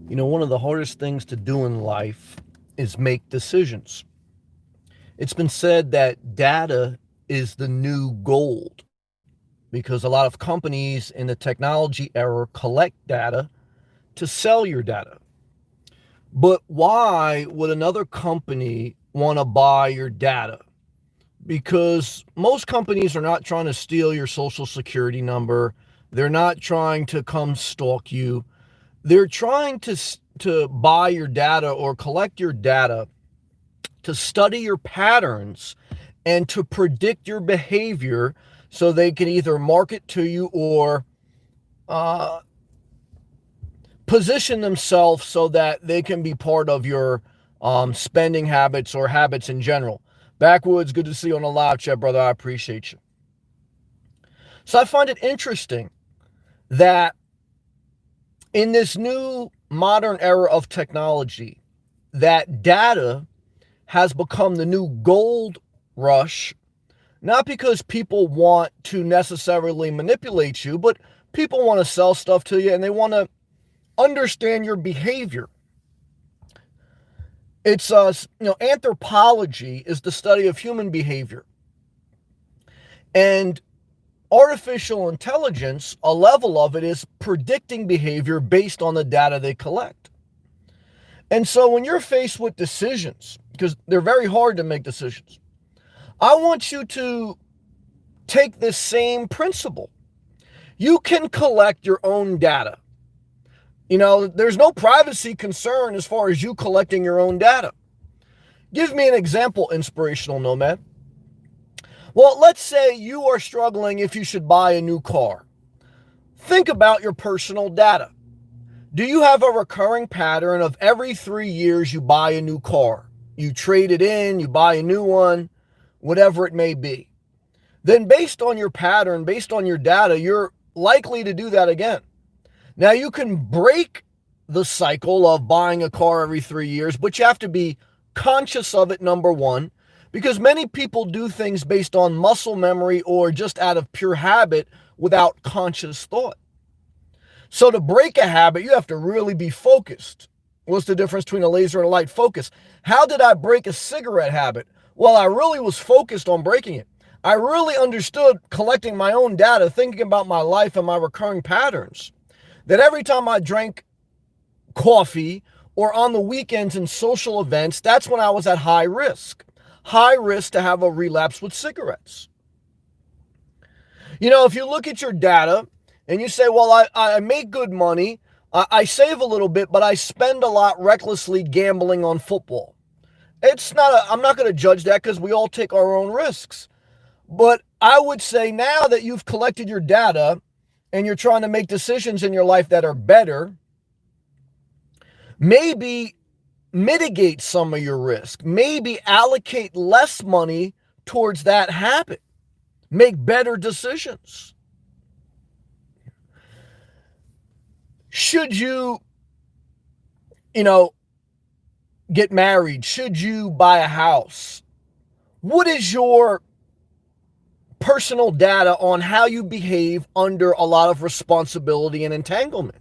One of the hardest things to do in life is make decisions. It's been said that data is the new gold because a lot of companies in the technology era collect data to sell your data. But why would another company want to buy your data? Because most companies are not trying to steal your social security number. They're not trying to come stalk you. They're trying to buy your data or collect your data to study your patterns and to predict your behavior so they can either market to you or uh, position themselves so that they can be part of your spending habits or habits in general. Backwoods, good to see you on the live chat, brother. I appreciate you. So I find it interesting that in this new modern era of technology, that data has become the new gold rush, not because people want to necessarily manipulate you, but people want to sell stuff to you and they want to understand your behavior. It's anthropology is the study of human behavior. And artificial intelligence, a level of it is predicting behavior based on the data they collect. And so when you're faced with decisions, because they're very hard to make decisions, I want you to take this same principle. You can collect your own data. There's no privacy concern as far as you collecting your own data. Give me an example, inspirational nomad. Well, let's say you are struggling if you should buy a new car. Think about your personal data. Do you have a recurring pattern of every 3 years you buy a new car? You trade it in, you buy a new one, whatever it may be. Then based on your pattern, based on your data, you're likely to do that again. Now you can break the cycle of buying a car every 3 years, but you have to be conscious of it, number one, because many people do things based on muscle memory or just out of pure habit without conscious thought. So to break a habit, you have to really be focused. What's the difference between a laser and a light focus? How did I break a cigarette habit? Well, I really was focused on breaking it. I really understood collecting my own data, thinking about my life and my recurring patterns. That every time I drank coffee or on the weekends in social events, that's when I was at high risk. High risk to have a relapse with cigarettes. If you look at your data and you say, well, I make good money, I save a little bit, but I spend a lot recklessly gambling on football. I'm not going to judge that because we all take our own risks. But I would say now that you've collected your data and you're trying to make decisions in your life that are better, maybe mitigate some of your risk. Maybe allocate less money towards that habit. Make better decisions. Should you, get married? Should you buy a house? What is your personal data on how you behave under a lot of responsibility and entanglement?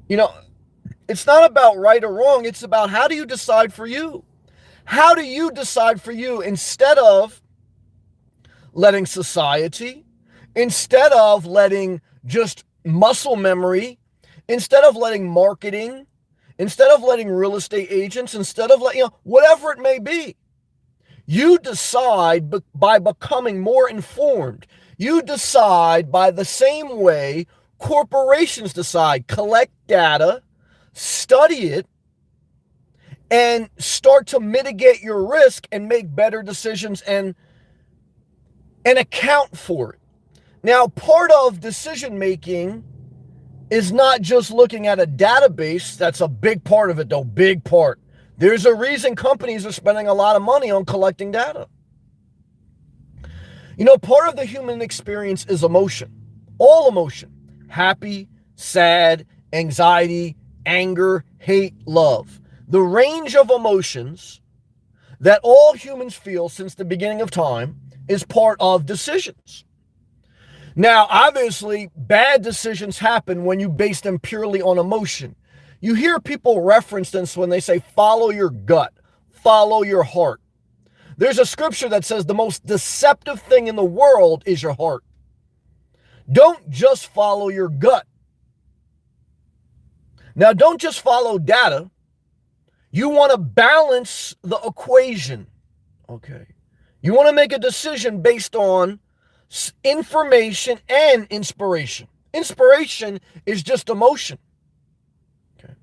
It's not about right or wrong. It's about how do you decide for you? How do you decide for you instead of letting society, instead of letting just muscle memory, instead of letting marketing, instead of letting real estate agents, instead of whatever it may be? You decide by becoming more informed. You decide by the same way corporations decide. Collect data, study it, and start to mitigate your risk and make better decisions and account for it. Now, part of decision making is not just looking at a database. That's a big part of it, though, big part. There's a reason companies are spending a lot of money on collecting data. Part of the human experience is emotion. All emotion. Happy, sad, anxiety, anger, hate, love. The range of emotions that all humans feel since the beginning of time is part of decisions. Now, obviously, bad decisions happen when you base them purely on emotion. You hear people reference this when they say, follow your gut, follow your heart. There's a scripture that says the most deceptive thing in the world is your heart. Don't just follow your gut. Now, don't just follow data. You want to balance the equation. Okay. You want to make a decision based on information and inspiration. Inspiration is just emotion. Okay.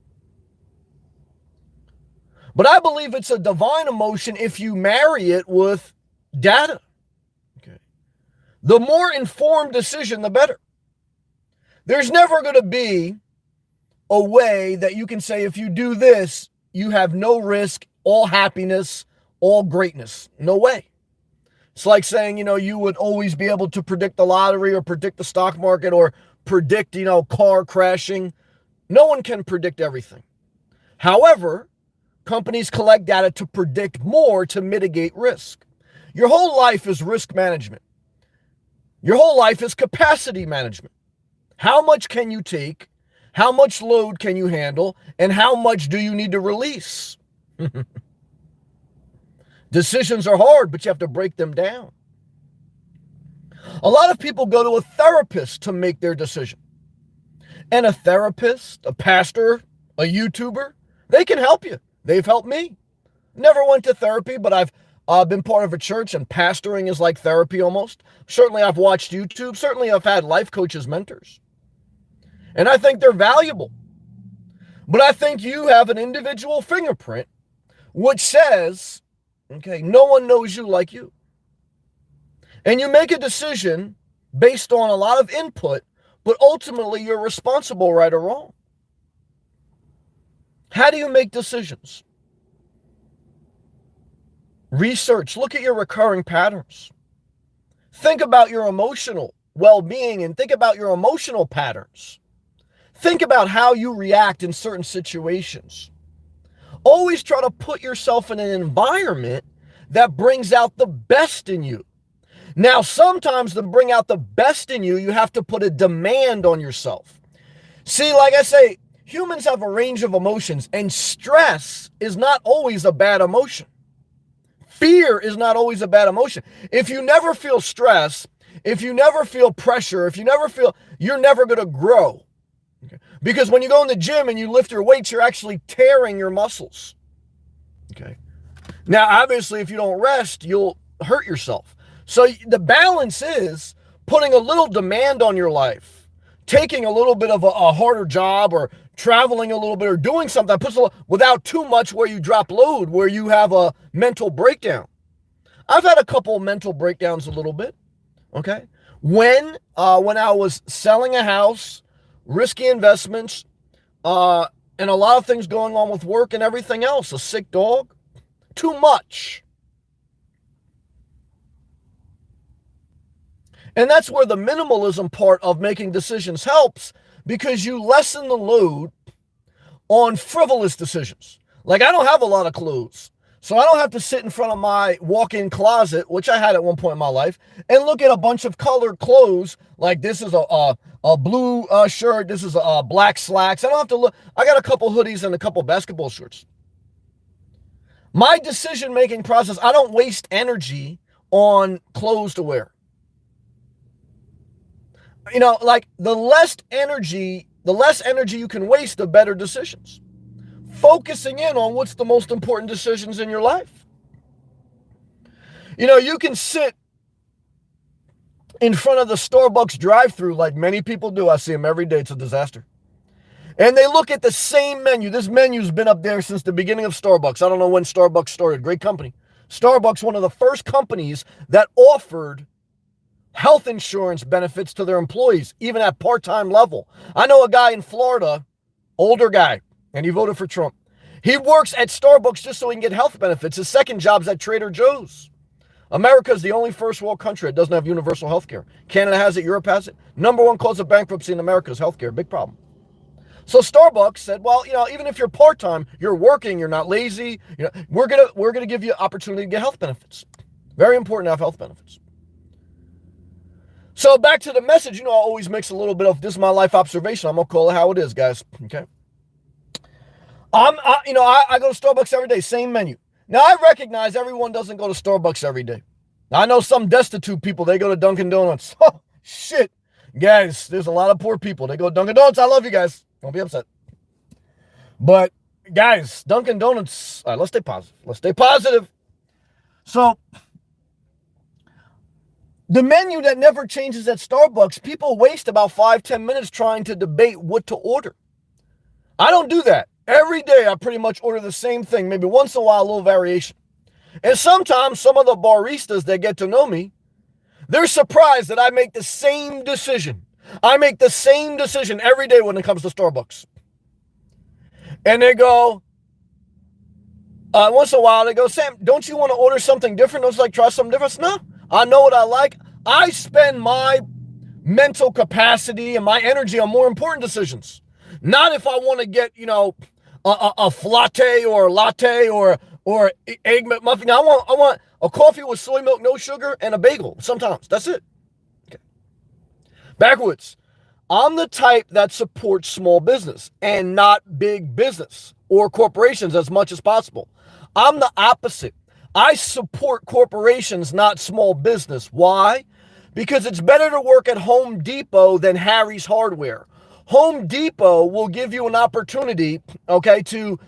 But I believe it's a divine emotion if you marry it with data. Okay. The more informed decision, the better. There's never going to be a way that you can say, if you do this, you have no risk, all happiness, all greatness. No way. It's like saying, you would always be able to predict the lottery or predict the stock market or predict, car crashing. No one can predict everything. However, companies collect data to predict more to mitigate risk. Your whole life is risk management. Your whole life is capacity management. How much can you take? How much load can you handle? And how much do you need to release? Decisions are hard, but you have to break them down. A lot of people go to a therapist to make their decision. And a therapist, a pastor, a YouTuber, they can help you. They've helped me. Never went to therapy, but I've been part of a church, and pastoring is like therapy almost. Certainly I've watched YouTube. Certainly I've had life coaches, mentors. And I think they're valuable. But I think you have an individual fingerprint which says, okay, no one knows you like you. And you make a decision based on a lot of input, but ultimately you're responsible, right or wrong. How do you make decisions? Research. Look at your recurring patterns. Think about your emotional well-being and think about your emotional patterns. Think about how you react in certain situations. Always try to put yourself in an environment that brings out the best in you. Now, sometimes to bring out the best in you, you have to put a demand on yourself. See, like I say, humans have a range of emotions, and stress is not always a bad emotion. Fear is not always a bad emotion. If you never feel stress, if you never feel pressure, you're never going to grow. Okay. Because when you go in the gym and you lift your weights, you're actually tearing your muscles. Okay. Now, obviously, if you don't rest, you'll hurt yourself. So the balance is putting a little demand on your life, taking a little bit of a harder job or traveling a little bit or doing something that puts a little, without too much where you drop load, where you have a mental breakdown. I've had a couple of mental breakdowns a little bit. Okay. When I was selling a house, risky investments, and a lot of things going on with work and everything else, a sick dog, too much. And that's where the minimalism part of making decisions helps, because you lessen the load on frivolous decisions. Like, I don't have a lot of clothes, so I don't have to sit in front of my walk-in closet, which I had at one point in my life, and look at a bunch of colored clothes. Like, this is a blue shirt, this is a black slacks. I don't have to look. I got a couple hoodies and a couple basketball shirts. My decision-making process, I don't waste energy on clothes to wear. Like, the less energy you can waste, the better decisions. Focusing in on what's the most important decisions in your life. You can sit in front of the Starbucks drive-thru like many people do. I see them every day. It's a disaster. And they look at the same menu. This menu's been up there since the beginning of Starbucks. I don't know when Starbucks started. Great company. Starbucks, one of the first companies that offered health insurance benefits to their employees, even at part-time level. I know a guy in Florida, older guy, and he voted for Trump. He works at Starbucks just so he can get health benefits. His second job's at Trader Joe's. America is the only first world country that doesn't have universal health care. Canada has it, Europe has it. Number one cause of bankruptcy in America is health care. Big problem. So Starbucks said, well, even if you're part-time, you're working, you're not lazy, we're gonna give you opportunity to get health benefits. Very important to have health benefits. So back to the message, I always mix a little bit of, this is my life observation. I'm going to call it how it is, guys. Okay. I go to Starbucks every day, same menu. Now I recognize everyone doesn't go to Starbucks every day. I know some destitute people, they go to Dunkin' Donuts. Oh, shit. Guys, there's a lot of poor people. They go to Dunkin' Donuts. I love you guys. Don't be upset. But guys, Dunkin' Donuts, all right, let's stay positive. Let's stay positive. So the menu that never changes at Starbucks, people waste about 5-10 minutes trying to debate what to order. I don't do that. Every day I pretty much order the same thing, maybe once in a while a little variation. And sometimes some of the baristas that get to know me, they're surprised that I make the same decision. I make the same decision every day when it comes to Starbucks. And they go, once in a while, they go, Sam, don't you want to order something different? Don't you like try something different? No, I know what I like. I spend my mental capacity and my energy on more important decisions. Not if I want to get, a latte or egg muffin. I want a coffee with soy milk, no sugar, and a bagel. Sometimes that's it. Okay. Backwards. I'm the type that supports small business and not big business or corporations as much as possible. I'm the opposite. I support corporations, not small business. Why? Because it's better to work at Home Depot than Harry's Hardware. Home Depot will give you an opportunity, okay, to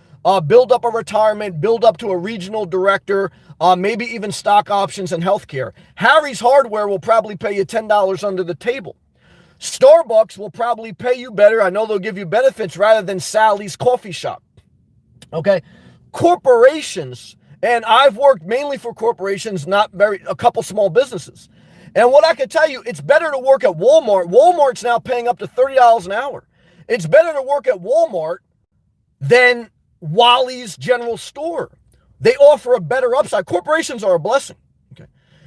build up a retirement, build up to a regional director, maybe even stock options and healthcare. Harry's Hardware will probably pay you $10 under the table. Starbucks will probably pay you better. I know they'll give you benefits rather than Sally's coffee shop. Okay. Corporations, and I've worked mainly for corporations, a couple small businesses. And what I can tell you, it's better to work at Walmart. Walmart's now paying up to $30 an hour. It's better to work at Walmart than Wally's General Store. They offer a better upside. Corporations are a blessing. Okay.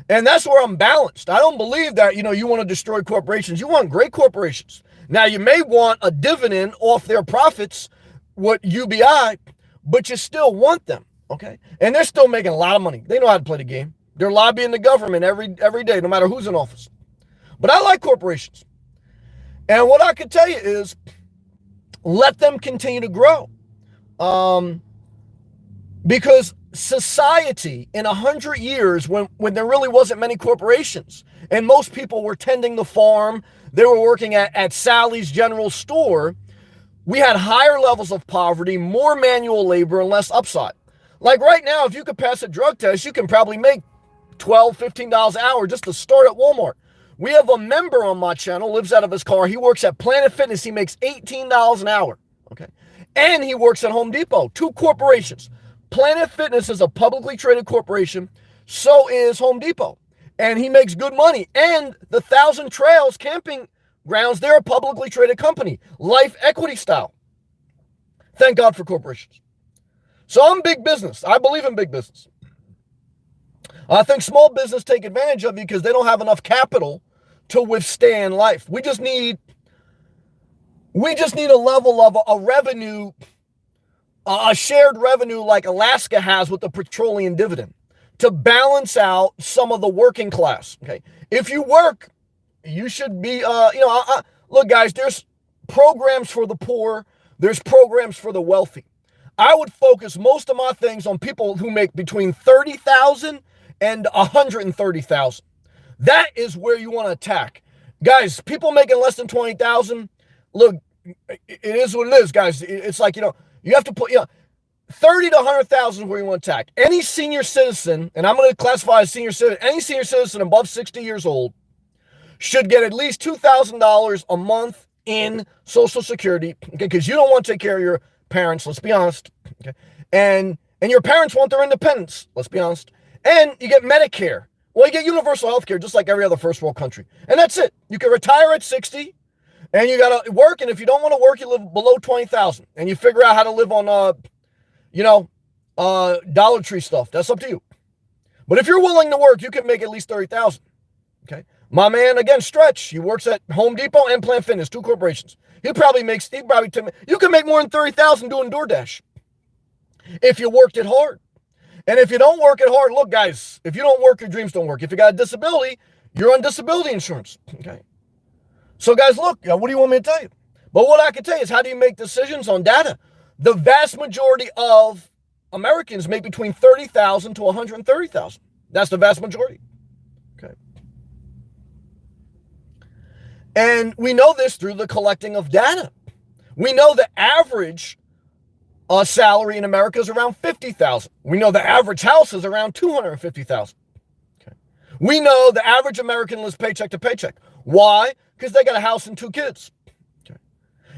And that's where I'm balanced. I don't believe that, you want to destroy corporations. You want great corporations. Now, you may want a dividend off their profits, what UBI, but you still want them, okay? And they're still making a lot of money. They know how to play the game. They're lobbying the government every day, no matter who's in office. But I like corporations. And what I can tell you is let them continue to grow. Because society in 100 years, when there really wasn't many corporations and most people were tending the farm, they were working at Sally's General Store, we had higher levels of poverty, more manual labor, and less upside. Like right now, if you could pass a drug test, you can probably make $12, $15 an hour just to start at Walmart. We have a member on my channel, lives out of his car. He works at Planet Fitness. He makes $18 an hour. Okay. And he works at Home Depot, two corporations. Planet Fitness is a publicly traded corporation. So is Home Depot. And he makes good money. And the Thousand Trails camping grounds, they're a publicly traded company, life equity style. Thank God for corporations. So I'm big business. I believe in big business. I think small business take advantage of you because they don't have enough capital to withstand life. We just need a level of a revenue, a shared revenue like Alaska has with the petroleum dividend to balance out some of the working class. Okay, if you work, you should be, look, guys, there's programs for the poor. There's programs for the wealthy. I would focus most of my things on people who make between $30,000 and $130,000. That is where you want to attack. Guys, people making less than $20,000, look, it is what it is, guys. It's like, you have to put, 30 to 100,000 is where you want to attack. Any senior citizen, and I'm going to classify as senior citizen, any senior citizen above 60 years old should get at least $2,000 a month in Social Security, okay? Because you don't want to take care of your parents, let's be honest, okay? And your parents want their independence, let's be honest. And you get Medicare. Well, you get universal health care just like every other first world country. And that's it. You can retire at 60, and you got to work, and if you don't want to work, you live below 20,000, and you figure out how to live on, Dollar Tree stuff. That's up to you. But if you're willing to work, you can make at least 30,000, okay? My man, again, Stretch, he works at Home Depot and Planet Fitness, two corporations. You can make more than 30,000 doing DoorDash if you worked it hard. And if you don't work it hard, look, guys, if you don't work, your dreams don't work. If you got a disability, you're on disability insurance, okay? So, guys, look, what do you want me to tell you? But what I can tell you is how do you make decisions on data? The vast majority of Americans make between 30,000 to 130,000. That's the vast majority. Okay. And we know this through the collecting of data. We know the average salary in America is around 50,000. We know the average house is around 250,000. Okay. We know the average American lives paycheck to paycheck. Why? Because they got a house and 2 kids. Okay.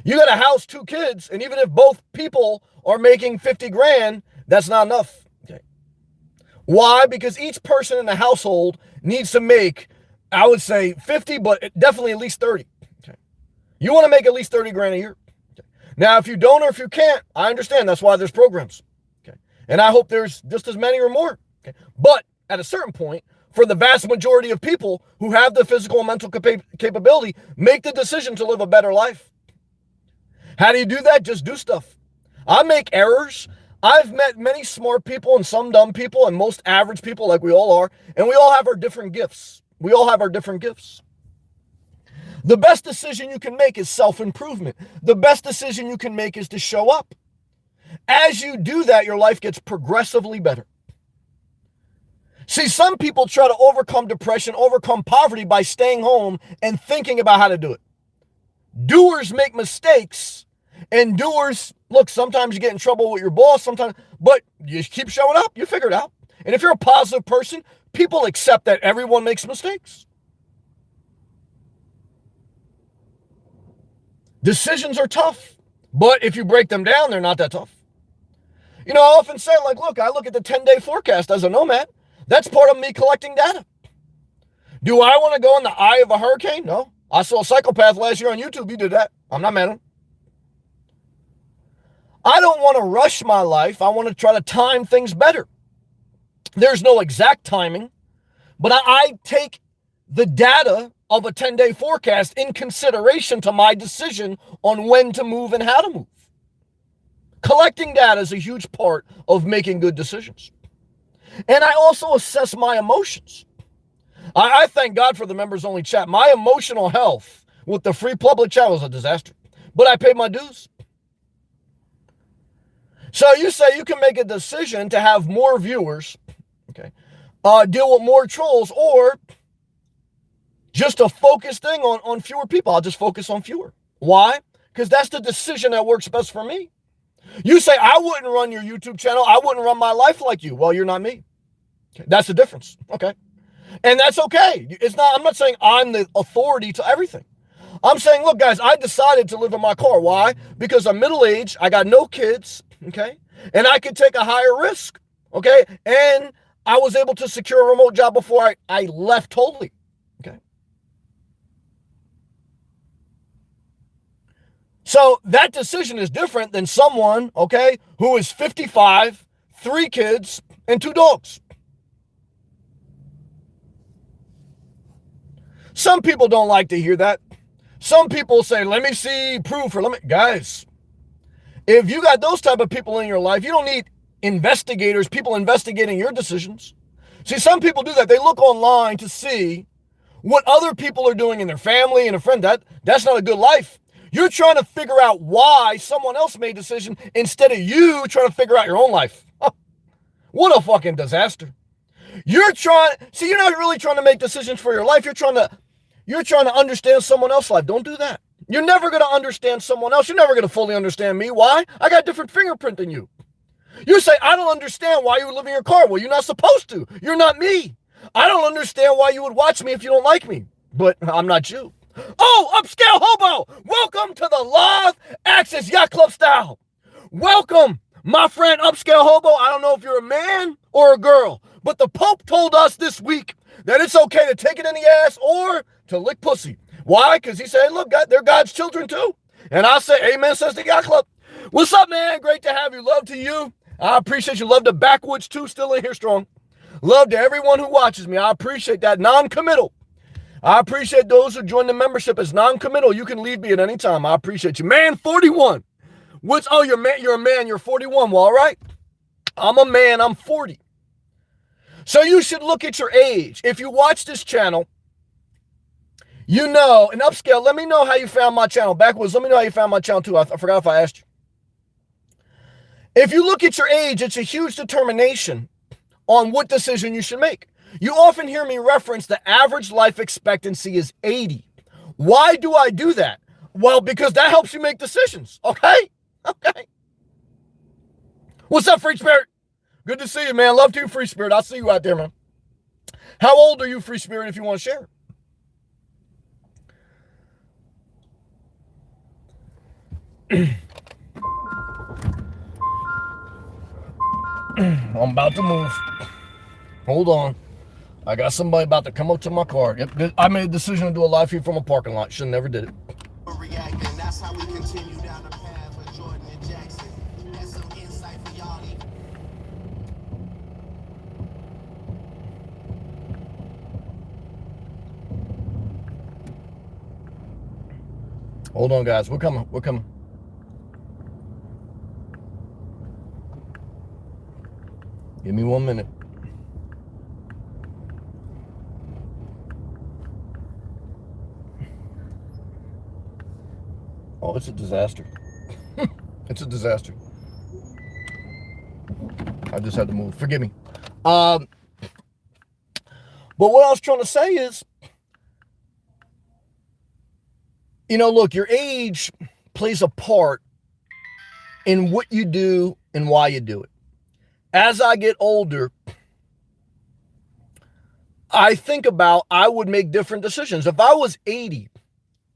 You got a house, 2 kids, and even if both people are making 50 grand, that's not enough. Okay. Why? Because each person in the household needs to make, I would say 50, but definitely at least 30. Okay. You want to make at least 30 grand a year. Okay. Now, if you don't or if you can't, I understand. That's why there's programs. Okay. And I hope there's just as many or more. Okay. But at a certain point, for the vast majority of people who have the physical and mental capability, make the decision to live a better life. How do you do that? Just do stuff. I make errors. I've met many smart people and some dumb people and most average people like we all are, and we all have our different gifts. We all have our different gifts. The best decision you can make is self-improvement. The best decision you can make is to show up. As you do that, your life gets progressively better. See, some people try to overcome depression, overcome poverty by staying home and thinking about how to do it. Doers make mistakes, and doers, look, sometimes you get in trouble with your boss, sometimes, but you keep showing up, you figure it out. And if you're a positive person, people accept that everyone makes mistakes. Decisions are tough, but if you break them down, they're not that tough. You know, I often say, like, look, I look at the 10-day forecast as a nomad. That's part of me collecting data. Do I want to go in the eye of a hurricane? No. I saw a psychopath last year on YouTube. He did that. I'm not mad at him. I don't want to rush my life. I want to try to time things better. There's no exact timing, but I take the data of a 10-day forecast in consideration to my decision on when to move and how to move. Collecting data is a huge part of making good decisions. And I also assess my emotions. I thank God for the members only chat. My emotional health with the free public chat was a disaster, but I paid my dues. So you say you can make a decision to have more viewers, okay, deal with more trolls, or just a focus thing on fewer people. I'll just focus on fewer. Why? Because that's the decision that works best for me. You say, I wouldn't run your YouTube channel. I wouldn't run my life like you. Well, you're not me. Okay. That's the difference. Okay. And that's okay. I'm not saying I'm the authority to everything. I'm saying, look, guys, I decided to live in my car. Why? Because I'm middle-aged. I got no kids. Okay. And I could take a higher risk. Okay. And I was able to secure a remote job before I left totally. Okay. So that decision is different than someone, okay, who is 55, 3 kids, and 2 dogs. Some people don't like to hear that. Some people say, let me see proof, or guys, if you got those type of people in your life, you don't need investigators, people investigating your decisions. See, some people do that. They look online to see what other people are doing in their family and a friend. That's not a good life. You're trying to figure out why someone else made a decision instead of you trying to figure out your own life. What a fucking disaster. You're not really trying to make decisions for your life. You're trying to understand someone else's life. Don't do that. You're never going to understand someone else. You're never going to fully understand me. Why? I got a different fingerprint than you. You say, I don't understand why you would live in your car. Well, you're not supposed to. You're not me. I don't understand why you would watch me if you don't like me. But I'm not you. Oh, Upscale Hobo, welcome to the Live Access Yacht Club style. Welcome, my friend Upscale Hobo. I don't know if you're a man or a girl, but the Pope told us this week that it's okay to take it in the ass or to lick pussy. Why? Because he said, look, God, they're God's children too. And I say, amen, says the Yacht Club. What's up, man? Great to have you. Love to you. I appreciate you. Love to Backwoods too, still in here strong. Love to everyone who watches me. I appreciate that. Non-committal. I appreciate those who join the membership as non-committal. You can leave me at any time. I appreciate you. Man, 41. You're a man, you're 41. Well, all right. I'm a man, I'm 40. So you should look at your age. If you watch this channel, you know, and Upscale, let me know how you found my channel. Backwoods, let me know how you found my channel too. I forgot if I asked you. If you look at your age, it's a huge determination on what decision you should make. You often hear me reference the average life expectancy is 80. Why do I do that? Well, because that helps you make decisions, okay? Okay. What's up, Free Spirit? Good to see you, man. Love to you, Free Spirit. I'll see you out there, man. How old are you, Free Spirit, if you want to share? I'm about to move. Hold on. I got somebody about to come up to my car. Yep, I made a decision to do a live feed from a parking lot. Should never did it. That's how we continue down the path with Jordan and Jackson. That's some insight for y'all. Hold on, guys. We're coming. We're coming. Give me 1 minute. Oh, it's a disaster. It's a disaster. I just had to move. Forgive me. But what I was trying to say is, look, your age plays a part in what you do and why you do it. As I get older, I think about I would make different decisions. If I was 80,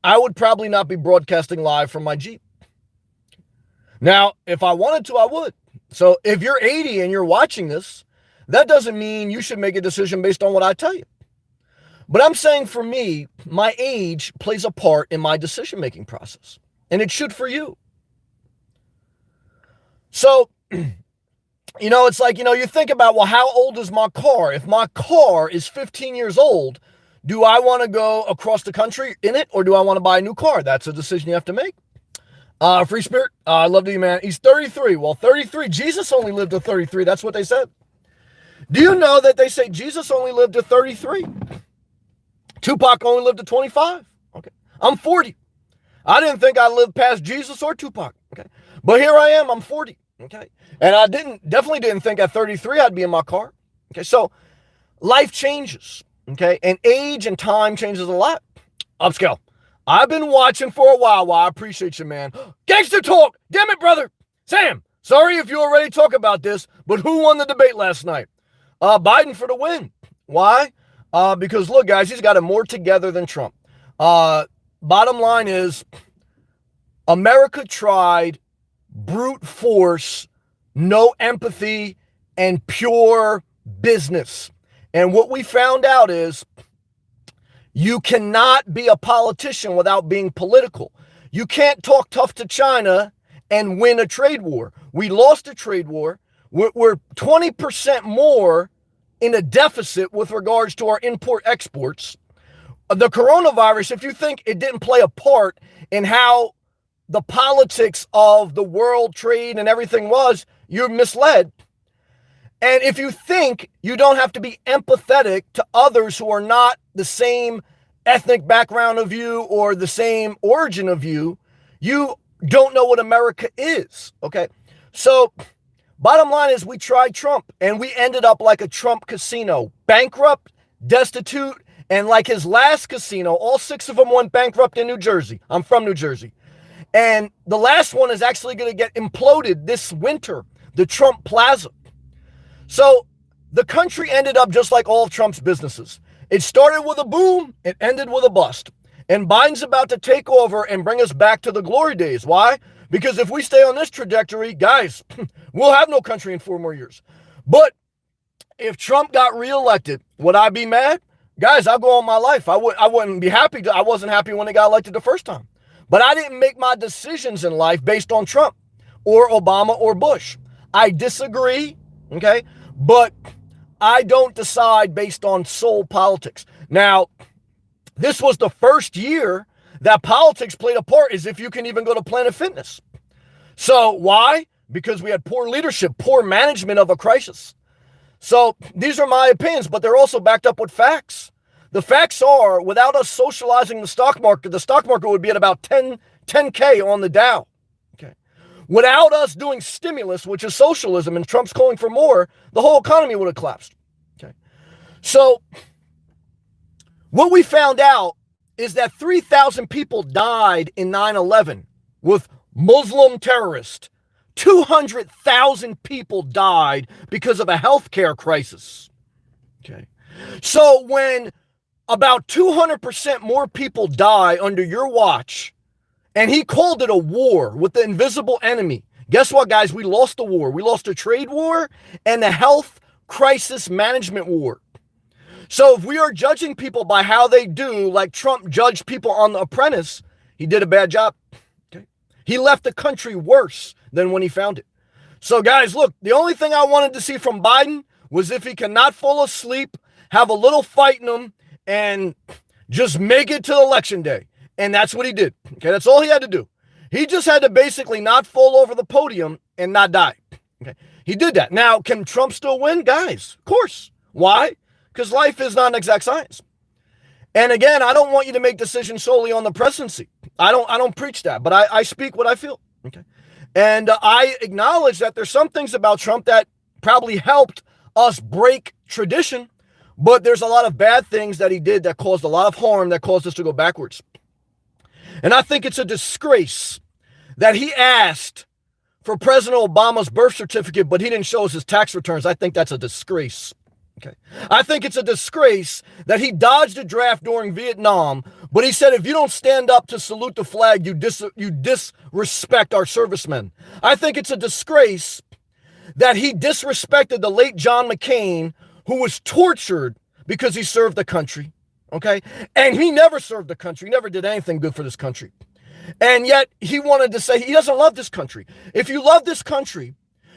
I would probably not be broadcasting live from my Jeep. Now, if I wanted to, I would. So if you're 80 and you're watching this, that doesn't mean you should make a decision based on what I tell you. But I'm saying for me, my age plays a part in my decision-making process. And it should for you. So, it's like, you think about, well, how old is my car? If my car is 15 years old, do I want to go across the country in it, or do I want to buy a new car? That's a decision you have to make. Free Spirit, I love you, man. He's 33. Well, 33, Jesus only lived to 33. That's what they said. Do you know that they say Jesus only lived to 33? Tupac only lived to 25. Okay. I'm 40. I didn't think I lived past Jesus or Tupac. Okay. But here I am. I'm 40. Okay. And I definitely didn't think at 33 I'd be in my car. Okay. So life changes. Okay. And age and time changes a lot. Upscale. I've been watching for a while. Well, I appreciate you, man. Gangster talk. Damn it, brother. Sam, sorry if you already talk about this, but who won the debate last night? Biden for the win. Why? Because look, guys, he's got it more together than Trump. Bottom line is, America tried brute force, no empathy, and pure business. And what we found out is you cannot be a politician without being political. You can't talk tough to China and win a trade war. We lost a trade war. We're 20% more in a deficit with regards to our import exports. The coronavirus, if you think it didn't play a part in how the politics of the world trade and everything was, you're misled. And if you think you don't have to be empathetic to others who are not the same ethnic background of you or the same origin of you, you don't know what America is, okay? So bottom line is we tried Trump and we ended up like a Trump casino, bankrupt, destitute, and like his last casino, all 6 of them went bankrupt in New Jersey. I'm from New Jersey. And the last one is actually going to get imploded this winter, the Trump Plaza. So the country ended up just like all of Trump's businesses. It started with a boom, it ended with a bust. And Biden's about to take over and bring us back to the glory days. Why? Because if we stay on this trajectory, guys, we'll have no country in 4 more years. But if Trump got reelected, would I be mad? Guys, I'll go on my life. I wouldn't be happy. I wasn't happy when he got elected the first time. But I didn't make my decisions in life based on Trump or Obama or Bush. I disagree, okay? But I don't decide based on soul politics. Now, this was the first year that politics played a part, as if you can even go to Planet Fitness. So why? Because we had poor leadership, poor management of a crisis. So these are my opinions, but they're also backed up with facts. The facts are, without us socializing the stock market would be at about 10K on the Dow. Okay. Without us doing stimulus, which is socialism, and Trump's calling for more, the whole economy would have collapsed. Okay. So what we found out is that 3,000 people died in 9/11 with Muslim terrorists. 200,000 people died because of a healthcare crisis. Okay. So when about 200% more people die under your watch, and he called it a war with the invisible enemy, guess what, guys? We lost the war. We lost a trade war and a health crisis management war. So if we are judging people by how they do, like Trump judged people on The Apprentice, he did a bad job. Okay. He left the country worse than when he found it. So guys, look, the only thing I wanted to see from Biden was if he cannot fall asleep, have a little fight in him, and just make it to election day. And that's what he did. Okay, that's all he had to do. He just had to basically not fall over the podium and not die. Okay, he did that. Now, can Trump still win? Guys, of course. Why? Because life is not an exact science. And again, I don't want you to make decisions solely on the presidency. I don't preach that, but I speak what I feel. Okay. And I acknowledge that there's some things about Trump that probably helped us break tradition, but there's a lot of bad things that he did that caused a lot of harm, that caused us to go backwards. And I think it's a disgrace that he asked for President Obama's birth certificate, but he didn't show us his tax returns. I think that's a disgrace. Okay. I think it's a disgrace that he dodged a draft during Vietnam, but he said, if you don't stand up to salute the flag, you disrespect our servicemen. I think it's a disgrace that he disrespected the late John McCain, who was tortured because he served the country. Okay. And he never served the country, never did anything good for this country. And yet he wanted to say he doesn't love this country. If you love this country,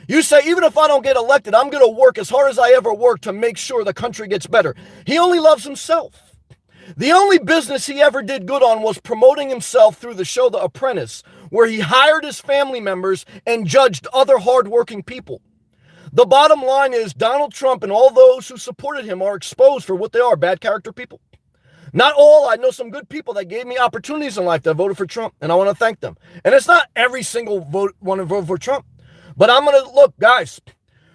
you say, even if I don't get elected, I'm going to work as hard as I ever worked to make sure the country gets better. He only loves himself. The only business he ever did good on was promoting himself through the show The Apprentice, where he hired his family members and judged other hardworking people. The bottom line is Donald Trump and all those who supported him are exposed for what they are, bad character people. Not all. I know some good people that gave me opportunities in life that voted for Trump, and I want to thank them. And it's not every single vote want to vote for Trump. But I'm going to look, guys,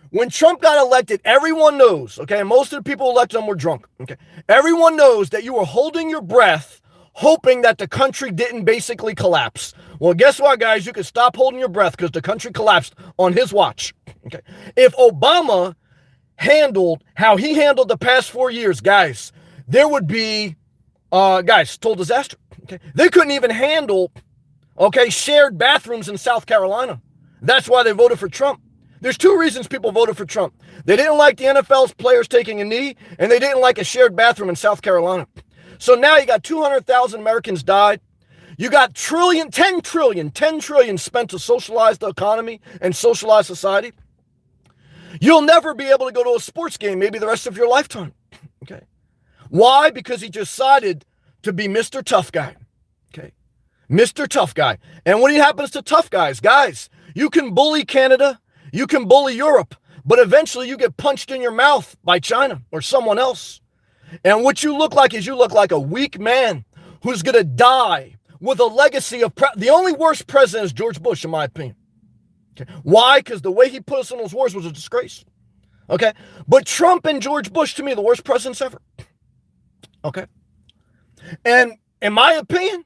when Trump got elected, everyone knows, okay, and most of the people elected him were drunk, okay? Everyone knows that you were holding your breath, hoping that the country didn't basically collapse. Well, guess what, guys? You can stop holding your breath because the country collapsed on his watch, okay? If Obama handled how he handled the past 4 years, guys, there would be, total disaster, okay? They couldn't even handle, okay, shared bathrooms in South Carolina. That's why they voted for Trump. There's two reasons people voted for Trump. They didn't like the NFL's players taking a knee, and they didn't like a shared bathroom in South Carolina. So now you got 200,000 Americans died. You got 10 trillion spent to socialize the economy and socialize society. You'll never be able to go to a sports game maybe the rest of your lifetime. Okay. Why? Because he decided to be Mr. Tough Guy. Okay. Mr. Tough Guy. And what happens to tough guys? Guys, you can bully Canada, you can bully Europe, but eventually you get punched in your mouth by China or someone else. And what you look like is you look like a weak man who's going to die with a legacy of the only worst president is George Bush, in my opinion. Okay. Why? Because the way he put us in those wars was a disgrace. Okay. But Trump and George Bush, to me, the worst presidents ever. Okay. And in my opinion,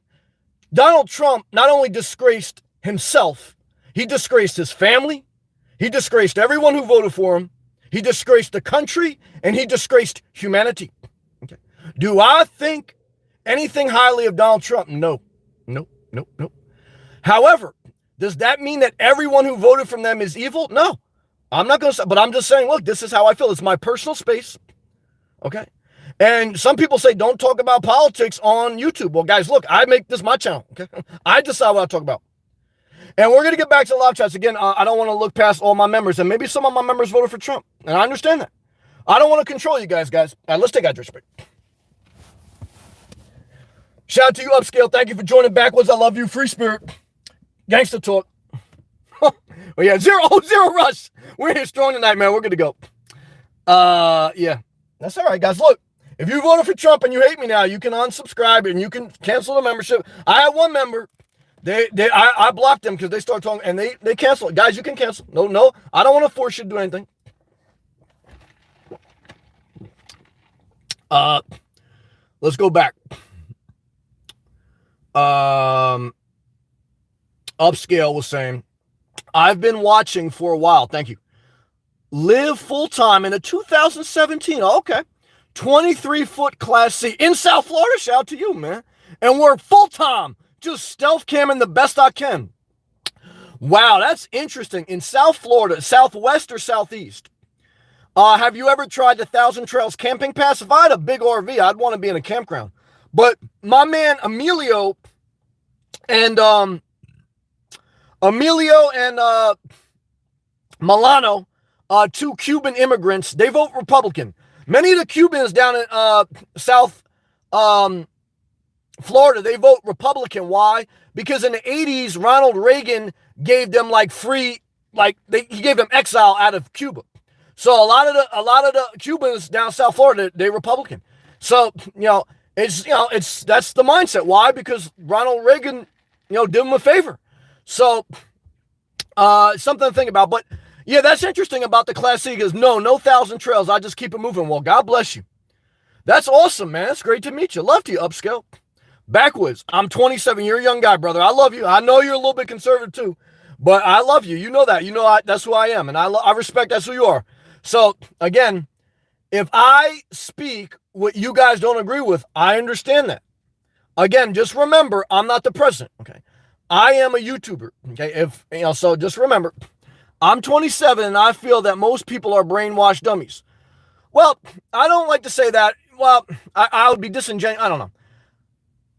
Donald Trump not only disgraced himself, he disgraced his family, he disgraced everyone who voted for him, he disgraced the country, and he disgraced humanity. Okay. Do I think anything highly of Donald Trump? No. However, does that mean that everyone who voted for them is evil? No. I'm not going to say, but I'm just saying, look, this is how I feel. It's my personal space. Okay. And some people say, don't talk about politics on YouTube. Well, guys, look, I make this my channel. Okay. I decide what I talk about. And we're going to get back to the live chats. Again, I don't want to look past all my members. And maybe some of my members voted for Trump. And I understand that. I don't want to control you guys. All right, let's take hydration break. Shout out to you, Upscale. Thank you for joining Backwards. I love you. Free spirit. Gangster talk. Well, yeah, zero rush. We're here strong tonight, man. We're good to go. Yeah. That's all right, guys. Look, if you voted for Trump and you hate me now, you can unsubscribe and you can cancel the membership. I have one member I blocked them because they start talking and they cancel it. Guys, you can cancel. No, I don't want to force you to do anything. Let's go back. Upscale was saying, I've been watching for a while. Thank you. Live full-time in a 2017. Okay. 23-foot Class C in South Florida. Shout out to you, man. And work full-time. Just stealth camming the best I can. Wow, that's interesting. In South Florida, Southwest or Southeast? Have you ever tried the Thousand Trails camping pass? If I had a big RV, I'd want to be in a campground. But my man Emilio and Milano, two Cuban immigrants, they vote Republican. Many of the Cubans down in South Florida, they vote Republican. Why? Because in the 80s, Ronald Reagan gave them like free, he gave them exile out of Cuba. So a lot of the Cubans down South Florida, they Republican. So, that's the mindset. Why? Because Ronald Reagan, did them a favor. So, something to think about. But yeah, that's interesting about the Class C because no Thousand Trails. I just keep it moving. Well, God bless you. That's awesome, man. It's great to meet you. Love to you, Upscale. Backwoods. I'm 27. You're a young guy, brother. I love you. I know you're a little bit conservative too, but I love you. You know that. That's who I am, and I respect that's who you are. So again, if I speak what you guys don't agree with, I understand that. Again, just remember, I'm not the president. Okay, I am a YouTuber. Okay, so just remember, I'm 27, and I feel that most people are brainwashed dummies. Well, I don't like to say that. Well, I would be disingenuous. I don't know.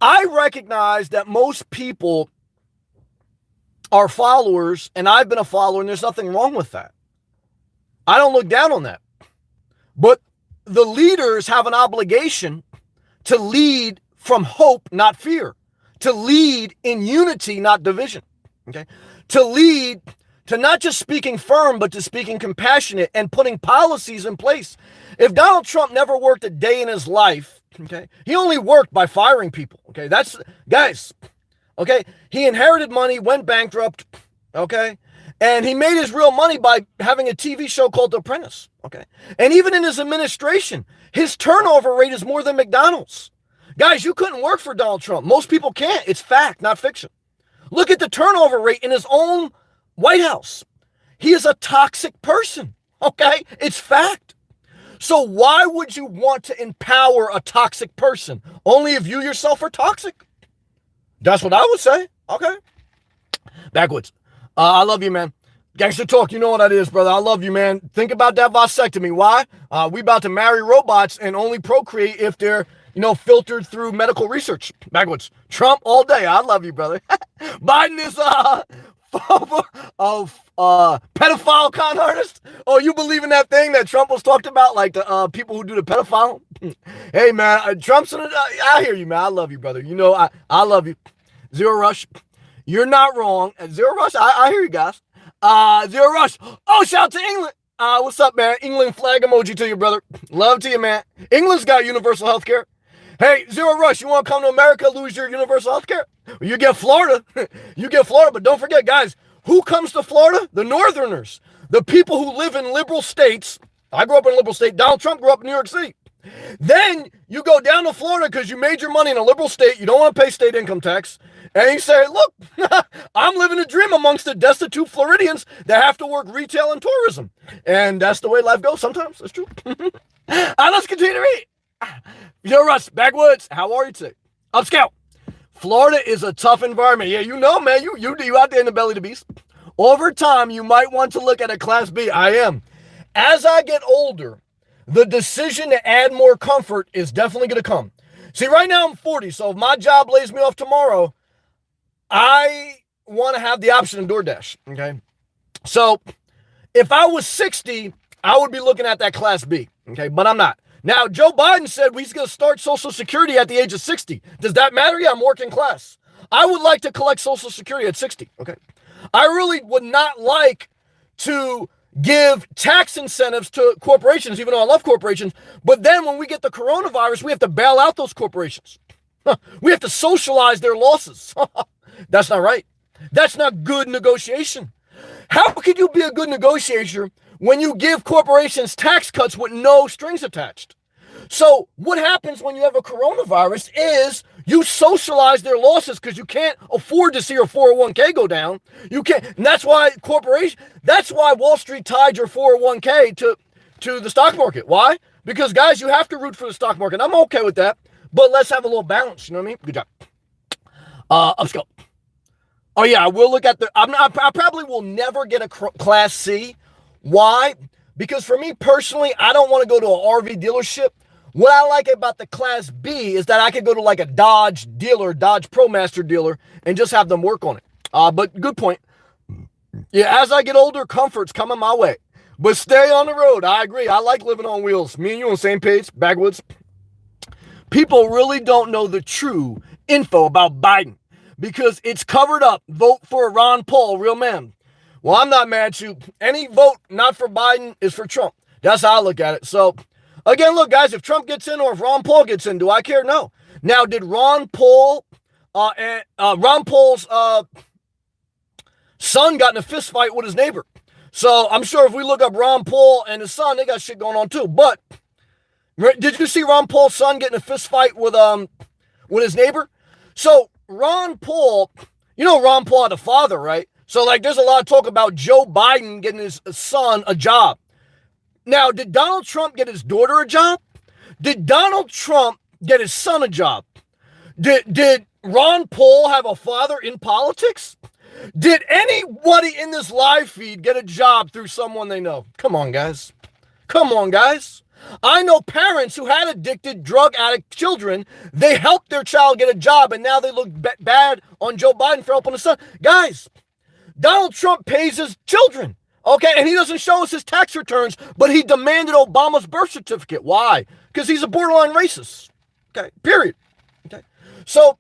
I recognize that most people are followers, and I've been a follower, and there's nothing wrong with that. I don't look down on that. But the leaders have an obligation to lead from hope, not fear. To lead in unity, not division. Okay? To lead to not just speaking firm, but to speaking compassionate and putting policies in place. If Donald Trump never worked a day in his life, okay, he only worked by firing people. Okay, that's, guys, okay, he inherited money, went bankrupt, okay, and he made his real money by having a TV show called The Apprentice, okay, and even in his administration, his turnover rate is more than McDonald's. Guys, you couldn't work for Donald Trump. Most people can't. It's fact, not fiction. Look at the turnover rate in his own White House. He is a toxic person, okay? It's fact. So why would you want to empower a toxic person? Only if you yourself are toxic. That's what I would say. Okay. Backwoods. I love you, man. Gangster talk, you know what that is, brother. I love you, man. Think about that vasectomy. Why? We about to marry robots and only procreate if they're, filtered through medical research. Backwoods. Trump all day. I love you, brother. Biden is pedophile con artist. Oh, you believe in that thing that Trump was talked about, like the people who do the pedophile? Hey, man, Trump's I hear you, man. I love you, brother. I love you. Zero Rush. You're not wrong. Zero Rush, I hear you guys. Zero Rush. Oh, shout out to England. What's up, man? England flag emoji to you, brother. Love to you, man. England's got universal health care. Hey, Zero Rush, you want to come to America, lose your universal health care? You get Florida. You get Florida, but don't forget, guys, who comes to Florida? The Northerners. The people who live in liberal states. I grew up in a liberal state. Donald Trump grew up in New York City. Then you go down to Florida because you made your money in a liberal state. You don't want to pay state income tax. And you say, look, I'm living a dream amongst the destitute Floridians that have to work retail and tourism. And that's the way life goes sometimes. That's true. Let's continue to read. Yo, Russ, Backwoods, how are you today? Upscout. Florida is a tough environment. Yeah, man, you out there in the belly of the beast. Over time, you might want to look at a Class B. I am. As I get older, the decision to add more comfort is definitely going to come. See, right now I'm 40, so if my job lays me off tomorrow, I want to have the option of DoorDash, okay? So if I was 60, I would be looking at that Class B, okay? But I'm not. Now, Joe Biden said he's going to start Social Security at the age of 60. Does that matter? Yeah, I'm working class. I would like to collect Social Security at 60, okay? I really would not like to give tax incentives to corporations, even though I love corporations. But then when we get the coronavirus, we have to bail out those corporations. We have to socialize their losses. That's not right. That's not good negotiation. How could you be a good negotiator when you give corporations tax cuts with no strings attached? So what happens when you have a coronavirus is you socialize their losses because you can't afford to see your 401k go down. You can't, and that's why that's why Wall Street tied your 401k to the stock market. Why? Because guys, you have to root for the stock market. I'm okay with that, but let's have a little balance. You know what I mean? Good job. Upscale. Oh yeah, I will look at I probably will never get a Class C. Why? Because for me personally, I don't want to go to an RV dealership. What I like about the Class B is that I could go to like a Dodge dealer, Dodge ProMaster dealer, and just have them work on it. But good point. Yeah, as I get older, comfort's coming my way. But stay on the road. I agree. I like living on wheels. Me and you on the same page, backwoods. People really don't know the true info about Biden because it's covered up. Vote for Ron Paul, real man. Well, I'm not mad at you. Any vote not for Biden is for Trump. That's how I look at it. So, again, look, guys, if Trump gets in or if Ron Paul gets in, do I care? No. Now, did Ron Paul's son got in a fist fight with his neighbor? So I'm sure if we look up Ron Paul and his son, they got shit going on too. But did you see Ron Paul's son get in a fist fight with his neighbor? So Ron Paul, you know Ron Paul had a father, right? So like there's a lot of talk about Joe Biden getting his son a job. Now, did Donald Trump get his daughter a job? Did Donald Trump get his son a job? Did Ron Paul have a father in politics? Did anybody in this live feed get a job through someone they know? Come on, guys. Come on, guys. I know parents who had addicted, drug addict children. They helped their child get a job, and now they look bad on Joe Biden for helping his son. Guys, Donald Trump pays his children, okay? And he doesn't show us his tax returns, but he demanded Obama's birth certificate. Why? Because he's a borderline racist, okay? Period. Okay? So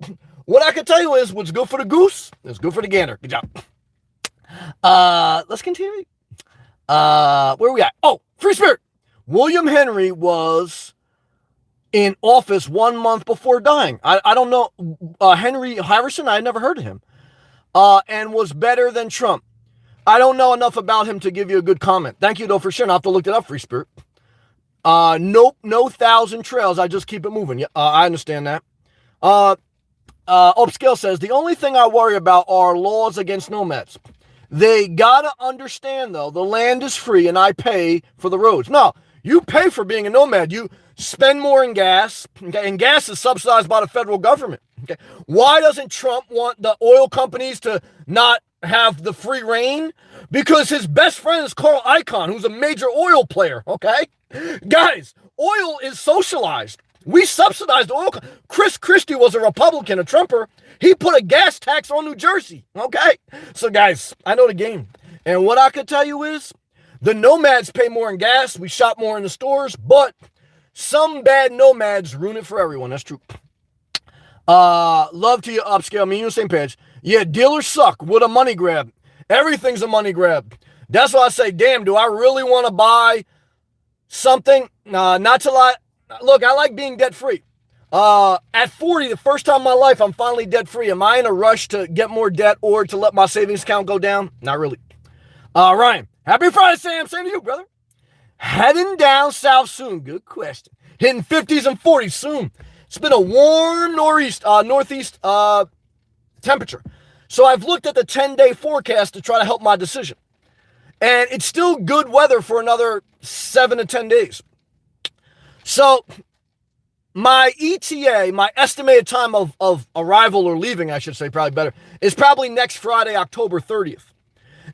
what I can tell you is what's good for the goose is good for the gander. Good job. Let's continue. Where are we at? Oh, free spirit. William Henry was in office 1 month before dying. I don't know. Henry Harrison, I had never heard of him. And was better than Trump. I don't know enough about him to give you a good comment. Thank you, though, for sharing. I'll have to look it up, free spirit. Nope, no thousand trails. I just keep it moving. Yeah, I understand that. Upscale says, the only thing I worry about are laws against nomads. They gotta understand, though, the land is free and I pay for the roads. No, you pay for being a nomad. You spend more in gas, okay, and gas is subsidized by the federal government. Okay. Why doesn't Trump want the oil companies to not have the free reign? Because his best friend is Carl Icahn, who's a major oil player, okay? Guys, oil is socialized. We subsidized oil. Chris Christie was a Republican, a Trumper. He put a gas tax on New Jersey, okay? So, guys, I know the game. And what I can tell you is the nomads pay more in gas. We shop more in the stores, but some bad nomads ruin it for everyone. That's true. Love to you, Upscale. Me and you same page. Yeah, dealers suck. What a money grab. Everything's a money grab. That's why I say, damn, do I really want to buy something? Not to lie. Look, I like being debt-free. At 40, the first time in my life, I'm finally debt-free. Am I in a rush to get more debt or to let my savings account go down? Not really. Ryan, happy Friday, Sam. Same to you, brother. Heading down south soon. Good question. Hitting 50s and 40s soon. It's been a warm northeast temperature. So I've looked at the 10-day forecast to try to help my decision. And it's still good weather for another 7 to 10 days. So my ETA, my estimated time of arrival or leaving, I should say, probably better, is probably next Friday, October 30th.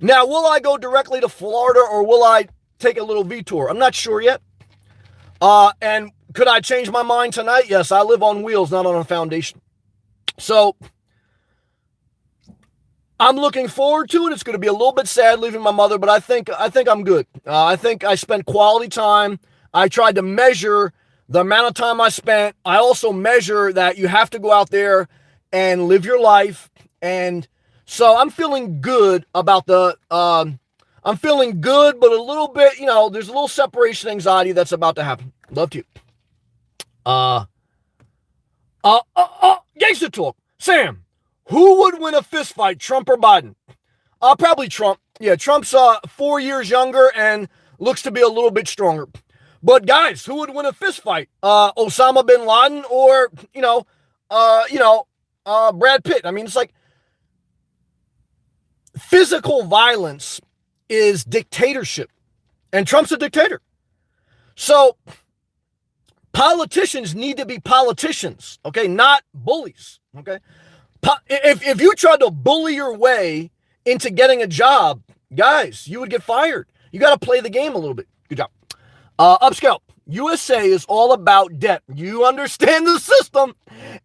Now, will I go directly to Florida or will I take a little V-tour? I'm not sure yet. And could I change my mind tonight? Yes, I live on wheels, not on a foundation. So I'm looking forward to it. It's going to be a little bit sad leaving my mother, but I think I'm good. I think I spent quality time. I tried to measure the amount of time I spent. I also measure that you have to go out there and live your life. And so I'm feeling good about I'm feeling good, but a little bit, there's a little separation anxiety that's about to happen. Love to you. Gangster talk. Sam, Who would win a fist fight, Trump or Biden? Probably Trump. Yeah, Trump's 4 years younger and looks to be a little bit stronger. But guys, who would win a fist fight? Osama bin Laden or Brad Pitt? I mean, it's like physical violence is dictatorship, and Trump's a dictator. So politicians need to be politicians, okay, not bullies, okay? If you tried to bully your way into getting a job, guys, you would get fired. You got to play the game a little bit. Good job. Upscale. USA is all about debt. You understand the system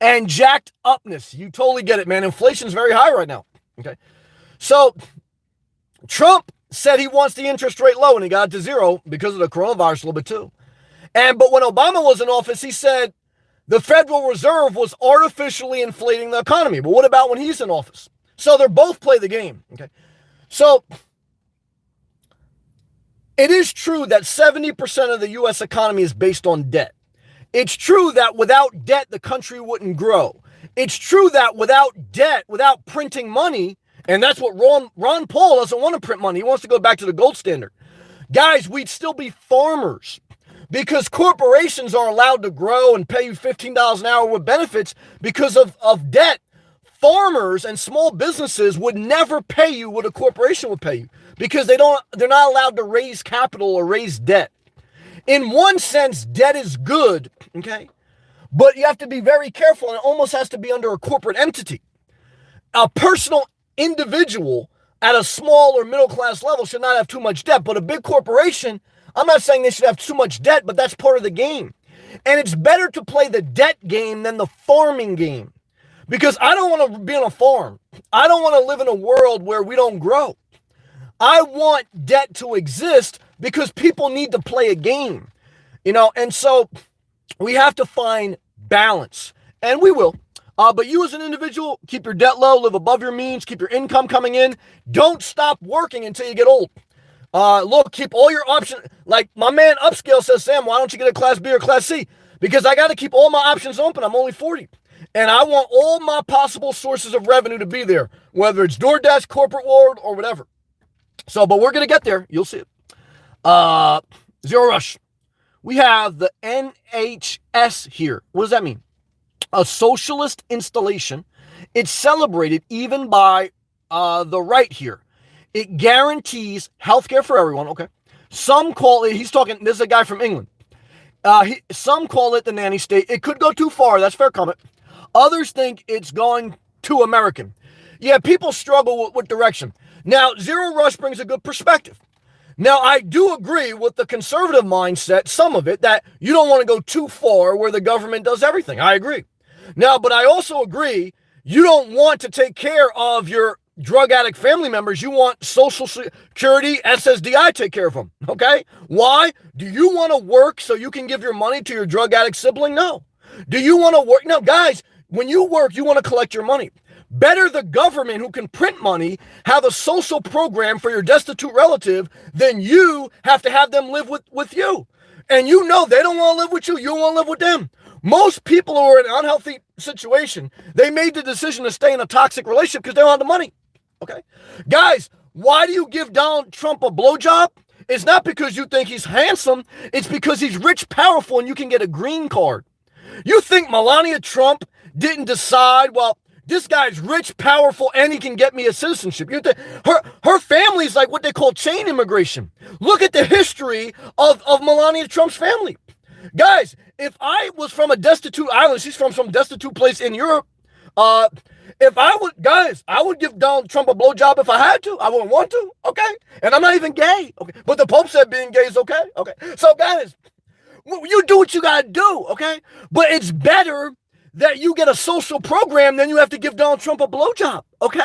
and jacked upness. You totally get it, man. Inflation's very high right now. Okay. So Trump said he wants the interest rate low, and he got it to zero because of the coronavirus a little bit too. But when Obama was in office, he said the Federal Reserve was artificially inflating the economy. But what about when he's in office? So they're both play the game. Okay. So it is true that 70% of the U.S. economy is based on debt. It's true that without debt, the country wouldn't grow. It's true that without debt, without printing money, and that's what Ron Paul doesn't want to print money. He wants to go back to the gold standard. Guys, we'd still be farmers because corporations are allowed to grow and pay you $15 an hour with benefits because of debt. Farmers and small businesses would never pay you what a corporation would pay you because they're not allowed to raise capital or raise debt. In one sense, debt is good, okay? But you have to be very careful, and it almost has to be under a corporate entity. A personal individual at a small or middle class level should not have too much debt, but a big corporation, I'm not saying they should have too much debt, but that's part of the game. And it's better to play the debt game than the farming game. Because I don't want to be on a farm. I don't want to live in a world where we don't grow. I want debt to exist because people need to play a game, and so we have to find balance, and we will. But you as an individual, keep your debt low, live above your means, keep your income coming in. Don't stop working until you get old. Look, keep all your options. Like my man Upscale says, Sam, why don't you get a Class B or Class C? Because I got to keep all my options open. I'm only 40. And I want all my possible sources of revenue to be there, whether it's DoorDash, corporate world, or whatever. So, but we're going to get there. You'll see it. Zero Rush. We have the NHS here. What does that mean? A socialist installation. It's celebrated even by the right here. It guarantees healthcare for everyone. Okay. Some call it, this is a guy from England. Some call it the nanny state. It could go too far. That's fair comment. Others think it's going too American. Yeah, people struggle with direction. Now, Zero Rush brings a good perspective. Now, I do agree with the conservative mindset, some of it, that you don't want to go too far where the government does everything. I agree. Now, but I also agree you don't want to take care of your drug addict family members. You want Social Security, SSDI, take care of them, okay? Why? Do you want to work so you can give your money to your drug addict sibling? No. Do you want to work? No, guys, when you work, you want to collect your money. Better the government who can print money have a social program for your destitute relative than you have to have them live with you. And they don't want to live with you. You don't want to live with them. Most people who are in an unhealthy situation, they made the decision to stay in a toxic relationship because they don't have the money. Okay? Guys, why do you give Donald Trump a blowjob? It's not because you think he's handsome. It's because he's rich, powerful, and you can get a green card. You think Melania Trump didn't decide, well, this guy's rich, powerful, and he can get me a citizenship. Her family's like what they call chain immigration. Look at the history of Melania Trump's family. Guys, if I was from a destitute island, she's from some destitute place in Europe, I would give Donald Trump a blowjob if I had to. I wouldn't want to, okay? And I'm not even gay, okay? But the Pope said being gay is okay, okay? So guys, you do what you gotta do, okay? But it's better that you get a social program than you have to give Donald Trump a blowjob, okay?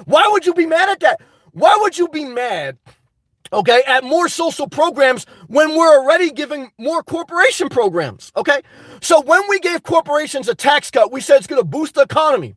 Why would you be mad at that? Why would you be mad, okay, at more social programs when we're already giving more corporation programs, okay? So when we gave corporations a tax cut, we said it's going to boost the economy.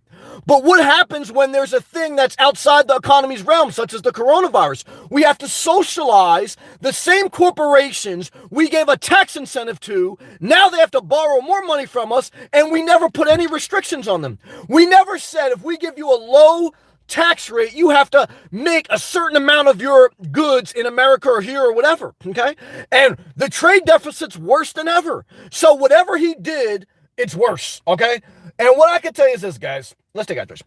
But what happens when there's a thing that's outside the economy's realm, such as the coronavirus? We have to socialize the same corporations we gave a tax incentive to. Now they have to borrow more money from us, and we never put any restrictions on them. We never said if we give you a low tax rate, you have to make a certain amount of your goods in America or here or whatever, okay? And the trade deficit's worse than ever. So whatever he did, it's worse, okay? And what I can tell you is this, guys. Let's take out this.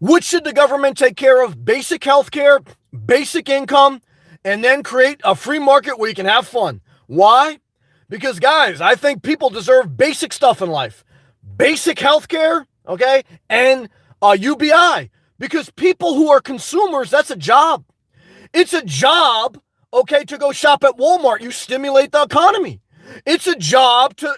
What should the government take care of? Basic health care, basic income, and then create a free market where you can have fun. Why? Because, guys, I think people deserve basic stuff in life. Basic health care, okay, and UBI. Because people who are consumers, that's a job. It's a job, okay, to go shop at Walmart. You stimulate the economy. It's a job to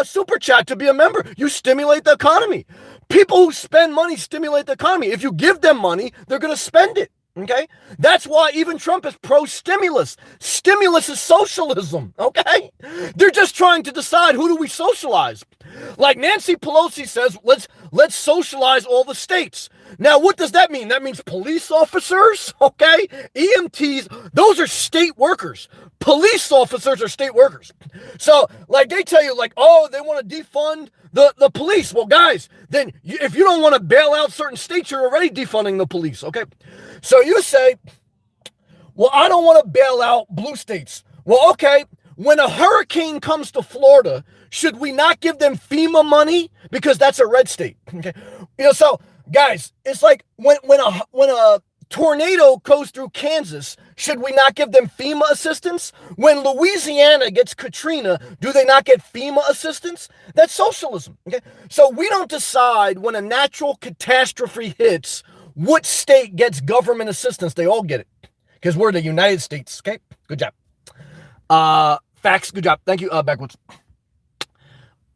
super chat, to be a member. You stimulate the economy. People who spend money stimulate the economy. If you give them money, they're going to spend it. Okay? That's why even Trump is pro-stimulus. Stimulus is socialism, okay? They're just trying to decide who do we socialize. Like Nancy Pelosi says, let's socialize all the states. Now, what does that mean? That means police officers, okay? EMTs, those are state workers. Police officers are state workers. So, like, they tell you, like, oh, they want to defund the police. Well, guys, then if you don't want to bail out certain states, you're already defunding the police, okay? So you say, well, I don't want to bail out blue states. Well, okay, when a hurricane comes to Florida, should we not give them FEMA money? Because that's a red state, okay? You know, so, guys, it's like when a tornado goes through Kansas, should we not give them FEMA assistance? When Louisiana gets Katrina, do they not get FEMA assistance? That's socialism, okay? So we don't decide when a natural catastrophe hits what state gets government assistance. They all get it because we're the United States, okay? Good job. Facts, good job. Thank you, Backwoods.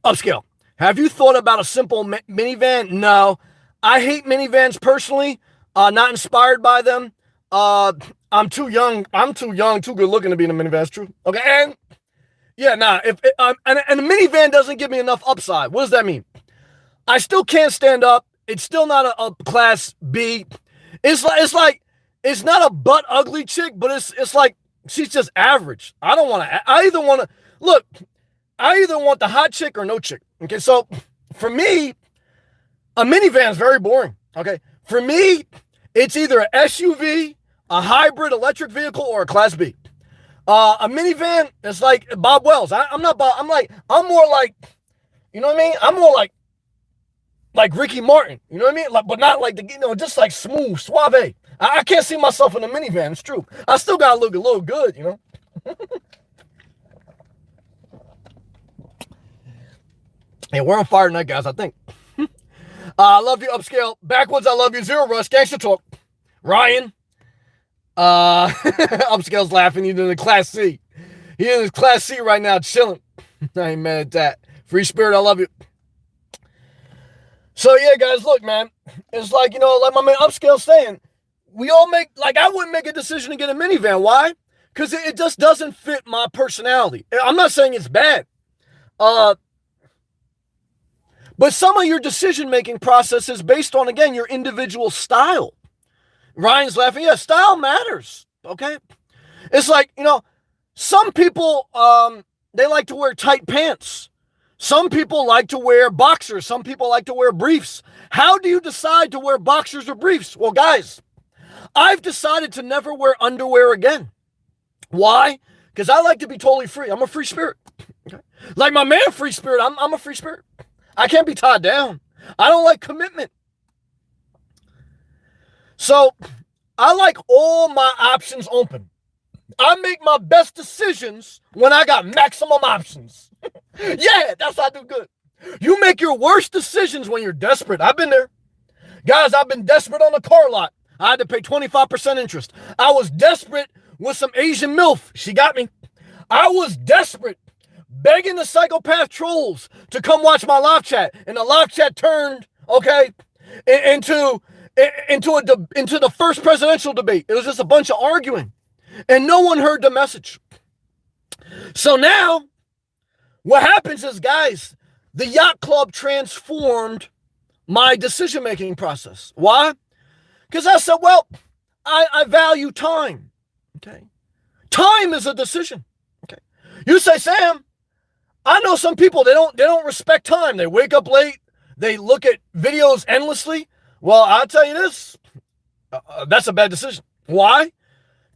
Upscale. Have you thought about a simple minivan? No. I hate minivans personally. Not inspired by them. I'm too young. Too good looking to be in a minivan. That's true. Okay, and yeah, nah. And a minivan doesn't give me enough upside. What does that mean? I still can't stand up. It's still not a class B. It's like it's not a butt ugly chick, but it's like she's just average. I either want the hot chick or no chick. Okay, so for me, a minivan is very boring. Okay, for me, it's either an SUV, a hybrid electric vehicle, or a Class B. A minivan is like Bob Wells. I'm not Bob. I'm more like, you know what I mean? I'm more like Ricky Martin. You know what I mean? Like, but not like just like smooth, suave. I can't see myself in a minivan. It's true. I still gotta look a little good, you know. Hey, we're on fire tonight, guys. I think. I love you, Upscale. Backwoods, I love you. Zero Rush, Gangster Talk. Ryan. Upscale's laughing. He's in the Class C. He's in his Class C right now, chilling. I ain't mad at that. Free Spirit, I love you. So, yeah, guys, look, man. It's like, like my man Upscale's saying, we all I wouldn't make a decision to get a minivan. Why? Because it just doesn't fit my personality. I'm not saying it's bad. But some of your decision-making process is based on, again, your individual style. Ryan's laughing. Yeah, style matters, okay? It's like, some people, they like to wear tight pants. Some people like to wear boxers. Some people like to wear briefs. How do you decide to wear boxers or briefs? Well, guys, I've decided to never wear underwear again. Why? Because I like to be totally free. I'm a free spirit. Okay? Like my man, Free Spirit, I'm a free spirit. I can't be tied down. I don't like commitment. So I like all my options open. I make my best decisions when I got maximum options. Yeah, that's how I do good. You make your worst decisions when you're desperate. I've been there. Guys, I've been desperate on a car lot. I had to pay 25% interest. I was desperate with some Asian MILF. She got me. I was desperate begging the psychopath trolls to come watch my live chat. And the live chat turned, okay, into the first presidential debate. It was just a bunch of arguing. And no one heard the message. So now, What happens is, guys, the yacht club transformed my decision-making process. Why? Because I said, well, I value time. Okay. Time is a decision. Okay. You say, Sam, I know some people, they don't respect time. They wake up late. They look at videos endlessly. Well, I'll tell you this, that's a bad decision. Why?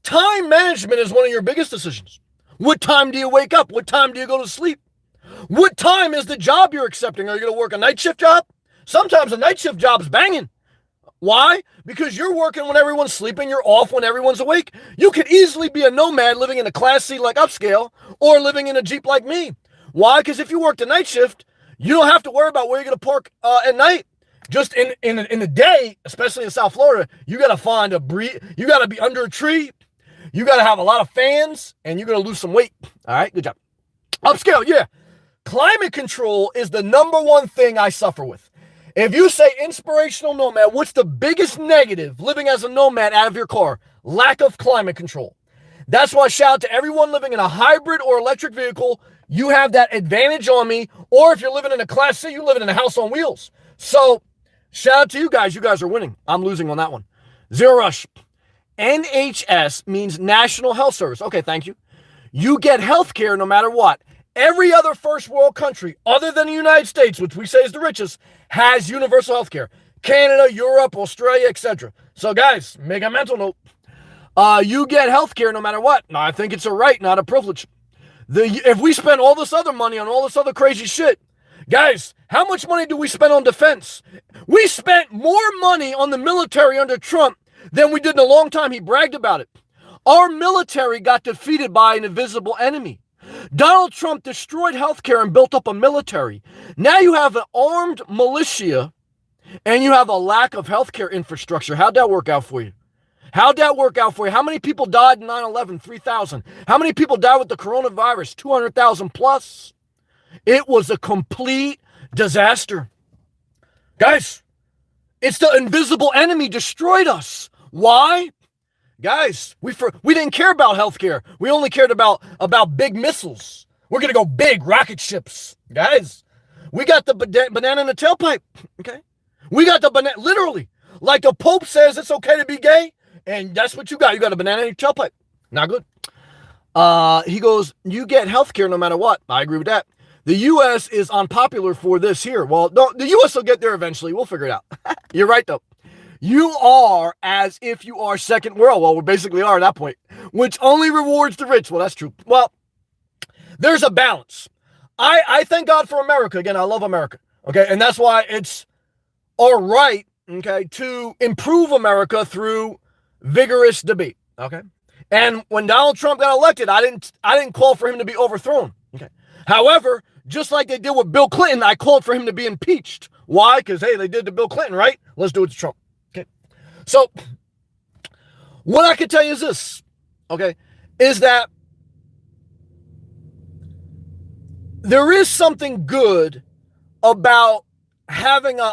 Time management is one of your biggest decisions. What time do you wake up? What time do you go to sleep? What time is the job you're accepting? Are you going to work a night shift job? Sometimes a night shift job's banging. Why? Because you're working when everyone's sleeping, you're off when everyone's awake. You could easily be a nomad living in a Class C like upscale or living in a Jeep like me. Why? Because if you work the night shift, you don't have to worry about where you're going to park at night. Just in the day, especially in South Florida, you got to find a breeze. You got to be under a tree. You got to have a lot of fans, and you're going to lose some weight. All right, good job. Upscale, yeah. Climate control is the number one thing I suffer with. If you say inspirational nomad, what's the biggest negative living as a nomad out of your car? Lack of climate control. That's why shout out to everyone living in a hybrid or electric vehicle. You have that advantage on me. Or if you're living in a Class C, you're living in a house on wheels. So shout out to you guys. You guys are winning. I'm losing on that one. Zero Rush. NHS means National Health Service. Okay, thank you. You get health care no matter what. Every other first world country other than the United States, which we say is the richest, has universal health care. Canada, Europe, Australia, etc. So guys, make a mental note. You get health care no matter what. No, I think it's a right, not a privilege. If we spend all this other money on all this other crazy shit, guys, how much money do we spend on defense? We spent more money on the military under Trump than we did in a long time. He bragged about it. Our military got defeated by an invisible enemy. Donald Trump destroyed healthcare and built up a military. Now you have an armed militia and you have a lack of healthcare infrastructure. How'd that work out for you? How'd that work out for you? How many people died in 9/11? 3,000. How many people died with the coronavirus? 200,000 plus. It was a complete disaster. Guys, it's the invisible enemy destroyed us. Why? Guys, we didn't care about healthcare. We only cared about big missiles. We're going to go big rocket ships. Guys, we got the banana in the tailpipe. Okay? We got the banana, literally. Like the Pope says it's okay to be gay, and that's what you got. You got a banana in your tailpipe. Not good. He goes, you get healthcare no matter what. I agree with that. The U.S. is unpopular for this here. Well, no, the U.S. will get there eventually. We'll figure it out. You're right, though. You are as if you are second world. Well, we basically are at that point, which only rewards the rich. Well, that's true. Well, there's a balance. I thank God for America. Again, I love America. Okay. And that's why it's our right, okay, to improve America through vigorous debate. Okay. And when Donald Trump got elected, I didn't call for him to be overthrown. Okay. However, just like they did with Bill Clinton, I called for him to be impeached. Why? Because, hey, they did to Bill Clinton, right? Let's do it to Trump. So, what I can tell you is this, okay, is that there is something good about having an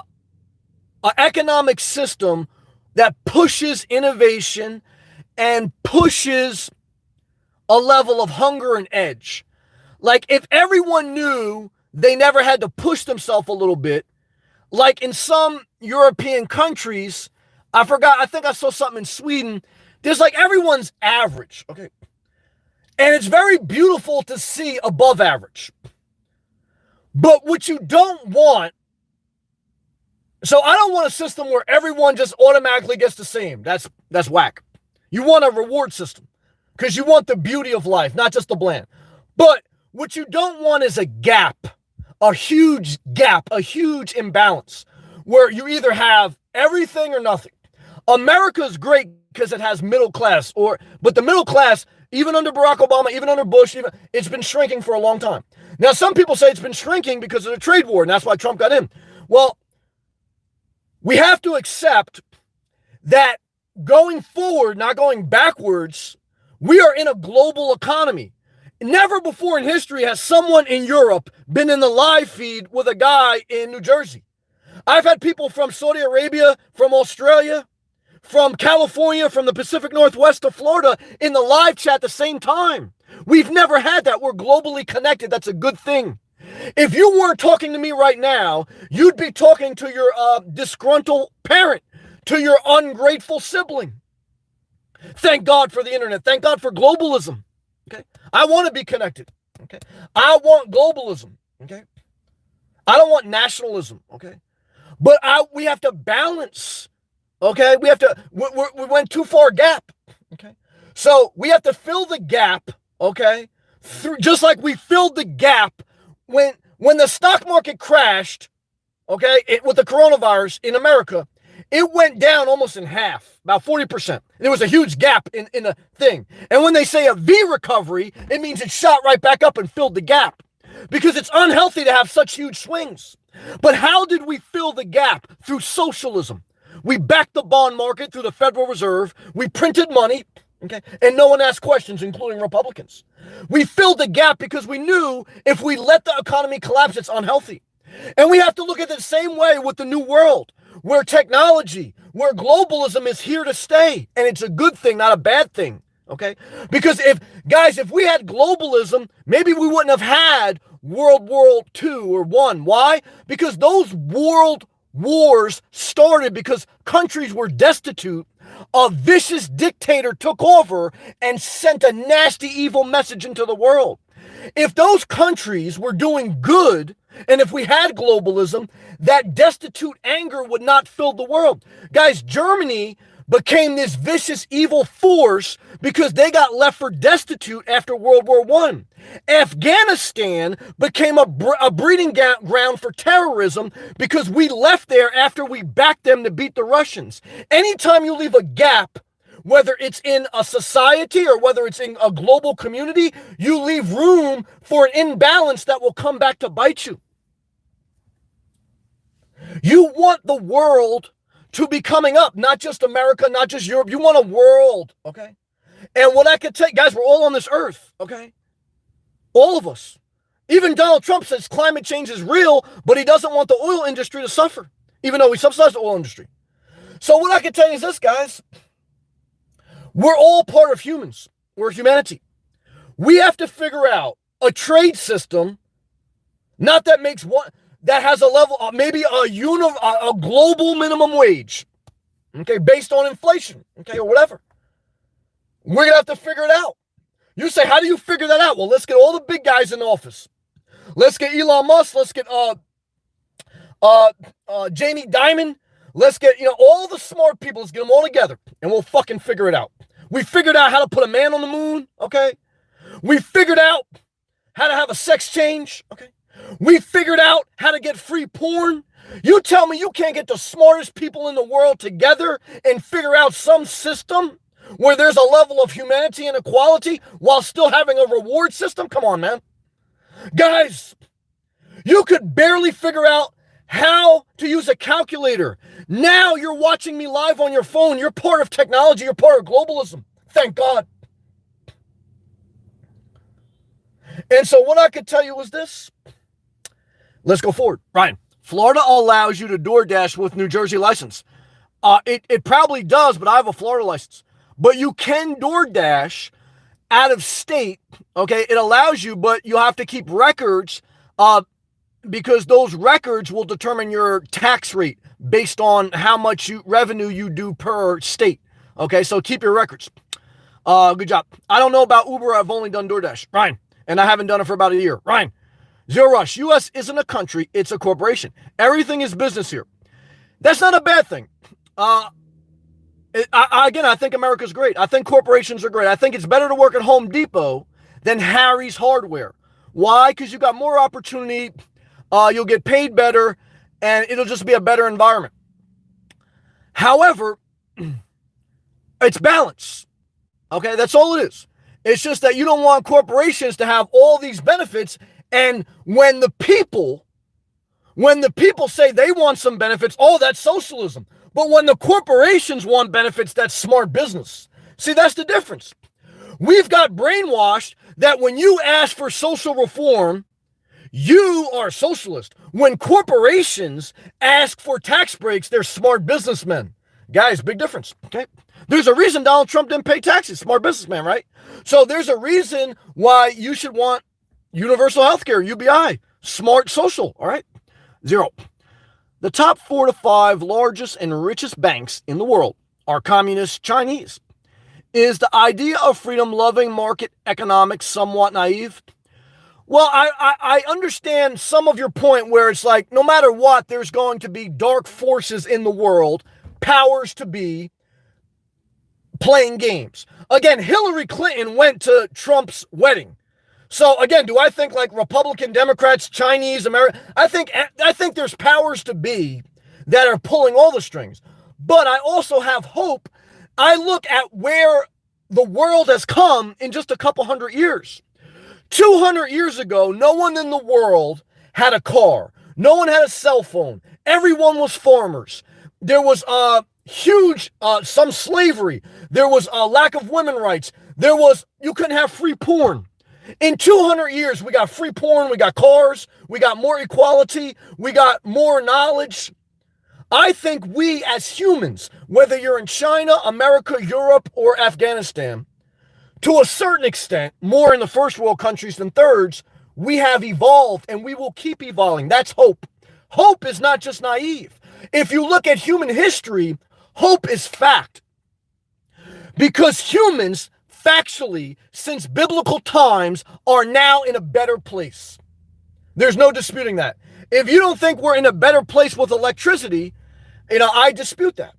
economic system that pushes innovation and pushes a level of hunger and edge. Like, if everyone knew they never had to push themselves a little bit, like in some European countries, I think I saw something in Sweden. There's like everyone's average, okay? And it's very beautiful to see above average. But what you don't want, so I don't want a system where everyone just automatically gets the same. That's whack. You want a reward system because you want the beauty of life, not just the bland. But what you don't want is a gap, a huge imbalance where you either have everything or nothing. America's great because it has middle class, but the middle class, even under Barack Obama, even under Bush, it's been shrinking for a long time. Now, some people say it's been shrinking because of the trade war, and that's why Trump got in. Well, we have to accept that going forward, not going backwards, we are in a global economy. Never before in history has someone in Europe been in the live feed with a guy in New Jersey. I've had people from Saudi Arabia, from Australia, from California, from the Pacific Northwest to Florida in the live chat at the same time. We've never had that. We're globally connected. That's a good thing. If you weren't talking to me right now, you'd be talking to your disgruntled parent, to your ungrateful sibling. Thank God for the internet. Thank God for globalism. Okay. I want to be connected. Okay. I want globalism. Okay. I don't want nationalism. Okay. But we have to balance. Okay. We went too far gap. Okay. So we have to fill the gap. Okay. Just like we filled the gap when the stock market crashed. Okay. With the coronavirus in America. It went down almost in half, about 40%. There was a huge gap in the thing. And when they say a V recovery, it means it shot right back up and filled the gap. Because it's unhealthy to have such huge swings. But how did we fill the gap? Through socialism. We backed the bond market through the Federal Reserve. We printed money, okay, and no one asked questions, including Republicans. We filled the gap because we knew if we let the economy collapse, it's unhealthy. And we have to look at it the same way with the new world. Where technology, where globalism is here to stay. And it's a good thing, not a bad thing. Okay? Because if we had globalism, maybe we wouldn't have had World War II or one. Why? Because those world wars started because countries were destitute. A vicious dictator took over and sent a nasty, evil message into the world. If those countries were doing good, and if we had globalism, that destitute anger would not fill the world. Guys, Germany became this vicious, evil force because they got left for destitute after World War I. Afghanistan became a breeding ground for terrorism because we left there after we backed them to beat the Russians. Anytime you leave a gap, whether it's in a society or whether it's in a global community, you leave room for an imbalance that will come back to bite you. You want the world to be coming up, not just America, not just Europe. You want a world, okay? And what I could tell you, guys, we're all on this earth, okay? All of us. Even Donald Trump says climate change is real, but he doesn't want the oil industry to suffer, even though he subsidizes the oil industry. So what I could tell you is this, guys. We're all part of humans. We're humanity. We have to figure out a trade system, not that makes one, that has a level, maybe a global minimum wage, okay, based on inflation, okay, or whatever. We're going to have to figure it out. You say, how do you figure that out? Well, let's get all the big guys in office. Let's get Elon Musk. Let's get Jamie Dimon. Let's get, all the smart people. Let's get them all together, and we'll fucking figure it out. We figured out how to put a man on the moon, okay? We figured out how to have a sex change, okay? We figured out how to get free porn. You tell me you can't get the smartest people in the world together and figure out some system where there's a level of humanity and equality while still having a reward system? Come on, man. Guys, you could barely figure out how to use a calculator. Now you're watching me live on your phone. You're part of technology. You're part of globalism. Thank God. And so what I could tell you was this. Let's go forward. Ryan, Florida allows you to DoorDash with New Jersey license. It probably does, but I have a Florida license. But you can DoorDash out of state, okay? It allows you, but you have to keep records because those records will determine your tax rate based on how much revenue you do per state, okay? So keep your records. Good job. I don't know about Uber. I've only done DoorDash. Ryan, and I haven't done it for about a year. Ryan, Zero Rush. U.S. isn't a country. It's a corporation. Everything is business here. That's not a bad thing. I think America's great. I think corporations are great. I think it's better to work at Home Depot than Harry's Hardware. Why? Because you got more opportunity. You'll get paid better, and it'll just be a better environment. However, it's balance. Okay, that's all it is. It's just that you don't want corporations to have all these benefits, and when the people say they want some benefits, oh, that's socialism. But when the corporations want benefits, that's smart business. See, that's the difference. We've got brainwashed that when you ask for social reform, you are a socialist. When corporations ask for tax breaks, they're smart businessmen. Guys, big difference, okay? There's a reason Donald Trump didn't pay taxes. Smart businessman, right? So there's a reason why you should want universal health care, UBI. Smart social, all right? 0. The top 4 to 5 largest and richest banks in the world are communist Chinese. Is the idea of freedom-loving market economics somewhat naive? Well, I understand some of your point where it's like, no matter what, there's going to be dark forces in the world, powers to be, playing games. Again, Hillary Clinton went to Trump's wedding. So again, do I think like Republican, Democrats, Chinese, American? I think there's powers to be that are pulling all the strings. But I also have hope. I look at where the world has come in just a couple hundred years. 200 years ago, no one in the world had a car. No one had a cell phone. Everyone was farmers. There was huge, some slavery. There was a lack of women rights. You couldn't have free porn. In 200 years, we got free porn, we got cars, we got more equality, we got more knowledge. I think we as humans, whether you're in China, America, Europe, or Afghanistan, to a certain extent, more in the first world countries than thirds, we have evolved and we will keep evolving. That's hope. Hope is not just naive. If you look at human history, hope is fact. Because humans, factually, since biblical times, are now in a better place. There's no disputing that. If you don't think we're in a better place with electricity, I dispute that.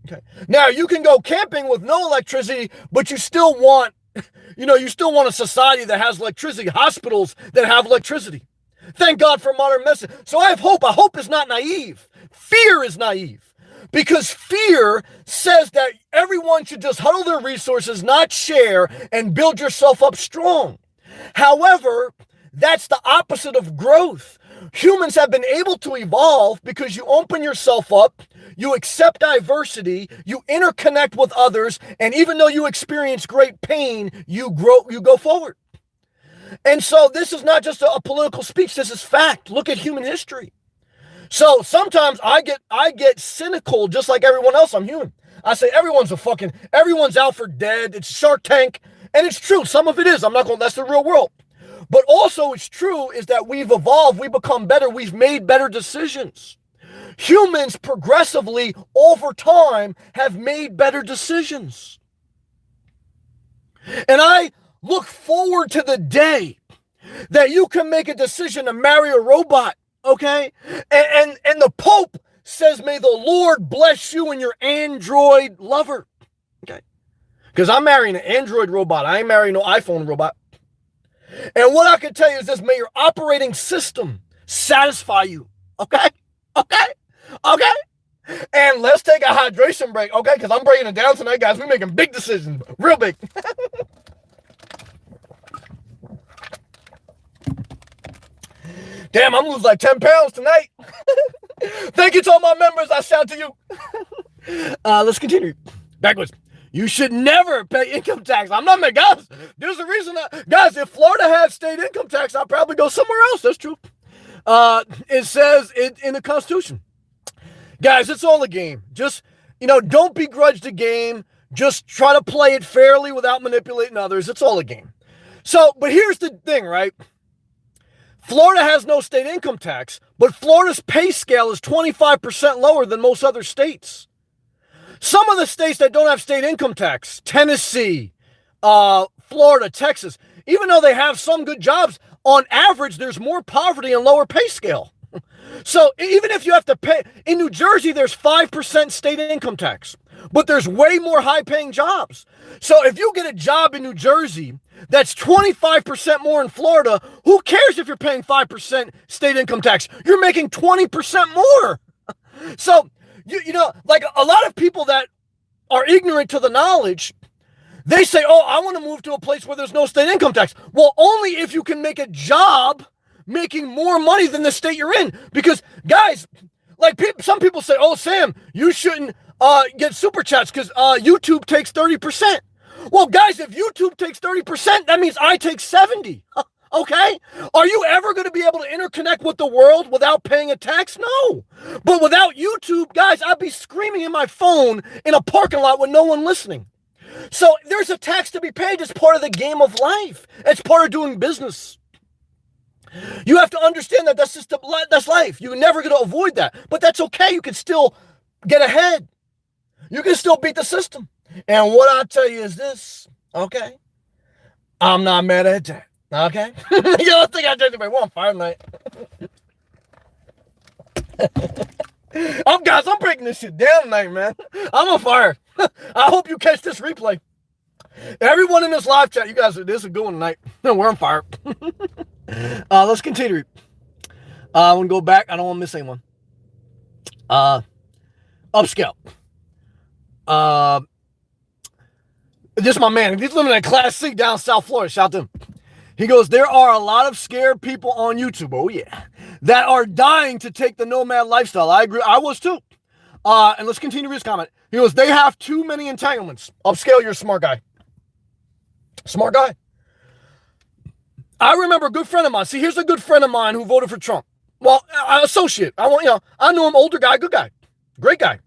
Okay. Now, you can go camping with no electricity, but you still want a society that has electricity, hospitals that have electricity. Thank God for modern medicine. So I have hope. Hope is not naive. Fear is naive. Because fear says that everyone should just huddle their resources, not share, and build yourself up strong. However, that's the opposite of growth. Humans have been able to evolve because you open yourself up, you accept diversity, you interconnect with others, and even though you experience great pain, you go forward. And so this is not just a political speech, this is fact. Look at human history. So sometimes I get cynical just like everyone else. I'm human. I say everyone's out for dead. It's Shark Tank. And it's true. Some of it is. That's the real world. But also it's true is that we've evolved. We've become better. We've made better decisions. Humans progressively over time have made better decisions. And I look forward to the day that you can make a decision to marry a robot. Okay? And the Pope says, may the Lord bless you and your android lover. Okay? Because I'm marrying an android robot. I ain't marrying no iPhone robot. And what I can tell you is this, may your operating system satisfy you. Okay? Okay? Okay? And let's take a hydration break. Okay? Because I'm breaking it down tonight, guys. We're making big decisions. Real big. Damn, I'm losing like 10 pounds tonight. Thank you to all my members. I shout to you. Let's continue. Backwards. You should never pay income tax. I'm not mad, guys. There's a reason. Guys, if Florida had state income tax, I'd probably go somewhere else. That's true. It says it in the Constitution. Guys, it's all a game. Just, don't begrudge the game. Just try to play it fairly without manipulating others. It's all a game. So, but here's the thing, right? Florida has no state income tax, but Florida's pay scale is 25% lower than most other states. Some of the states that don't have state income tax, Tennessee, Florida, Texas, even though they have some good jobs, on average, there's more poverty and lower pay scale. So even if you have to pay, in New Jersey, there's 5% state income tax, but there's way more high-paying jobs. So if you get a job in New Jersey that's 25% more in Florida, who cares if you're paying 5% state income tax? You're making 20% more. So, like a lot of people that are ignorant to the knowledge, they say, oh, I want to move to a place where there's no state income tax. Well, only if you can make a job making more money than the state you're in. Because, guys, like some people say, oh, Sam, you shouldn't get super chats because YouTube takes 30%. Well, guys, if YouTube takes 30%, that means I take 70%. Okay? Are you ever going to be able to interconnect with the world without paying a tax? No. But without YouTube, guys, I'd be screaming in my phone in a parking lot with no one listening. So there's a tax to be paid. It's part of the game of life. It's part of doing business. You have to understand that that's life. You're never going to avoid that. But that's okay. You can still get ahead. You can still beat the system. And what I tell you is this, okay? I'm not mad at that, okay? You don't think I did it, we're on fire tonight. I'm breaking this shit down tonight, man. I'm on fire. I hope you catch this replay. Everyone in this live chat, you guys, this is a good one tonight. We're on fire. Let's continue. I want to go back. I don't want to miss anyone. Upscale. This is my man. He's living in a Class C down South Florida. Shout to him. He goes, there are a lot of scared people on YouTube. Oh, yeah. That are dying to take the nomad lifestyle. I agree. I was too. And let's continue his comment. He goes, they have too many entanglements. Upscale, you're a smart guy. Smart guy. I remember a good friend of mine. See, here's a good friend of mine who voted for Trump. Well, associate. I know him, older guy, good guy. Great guy.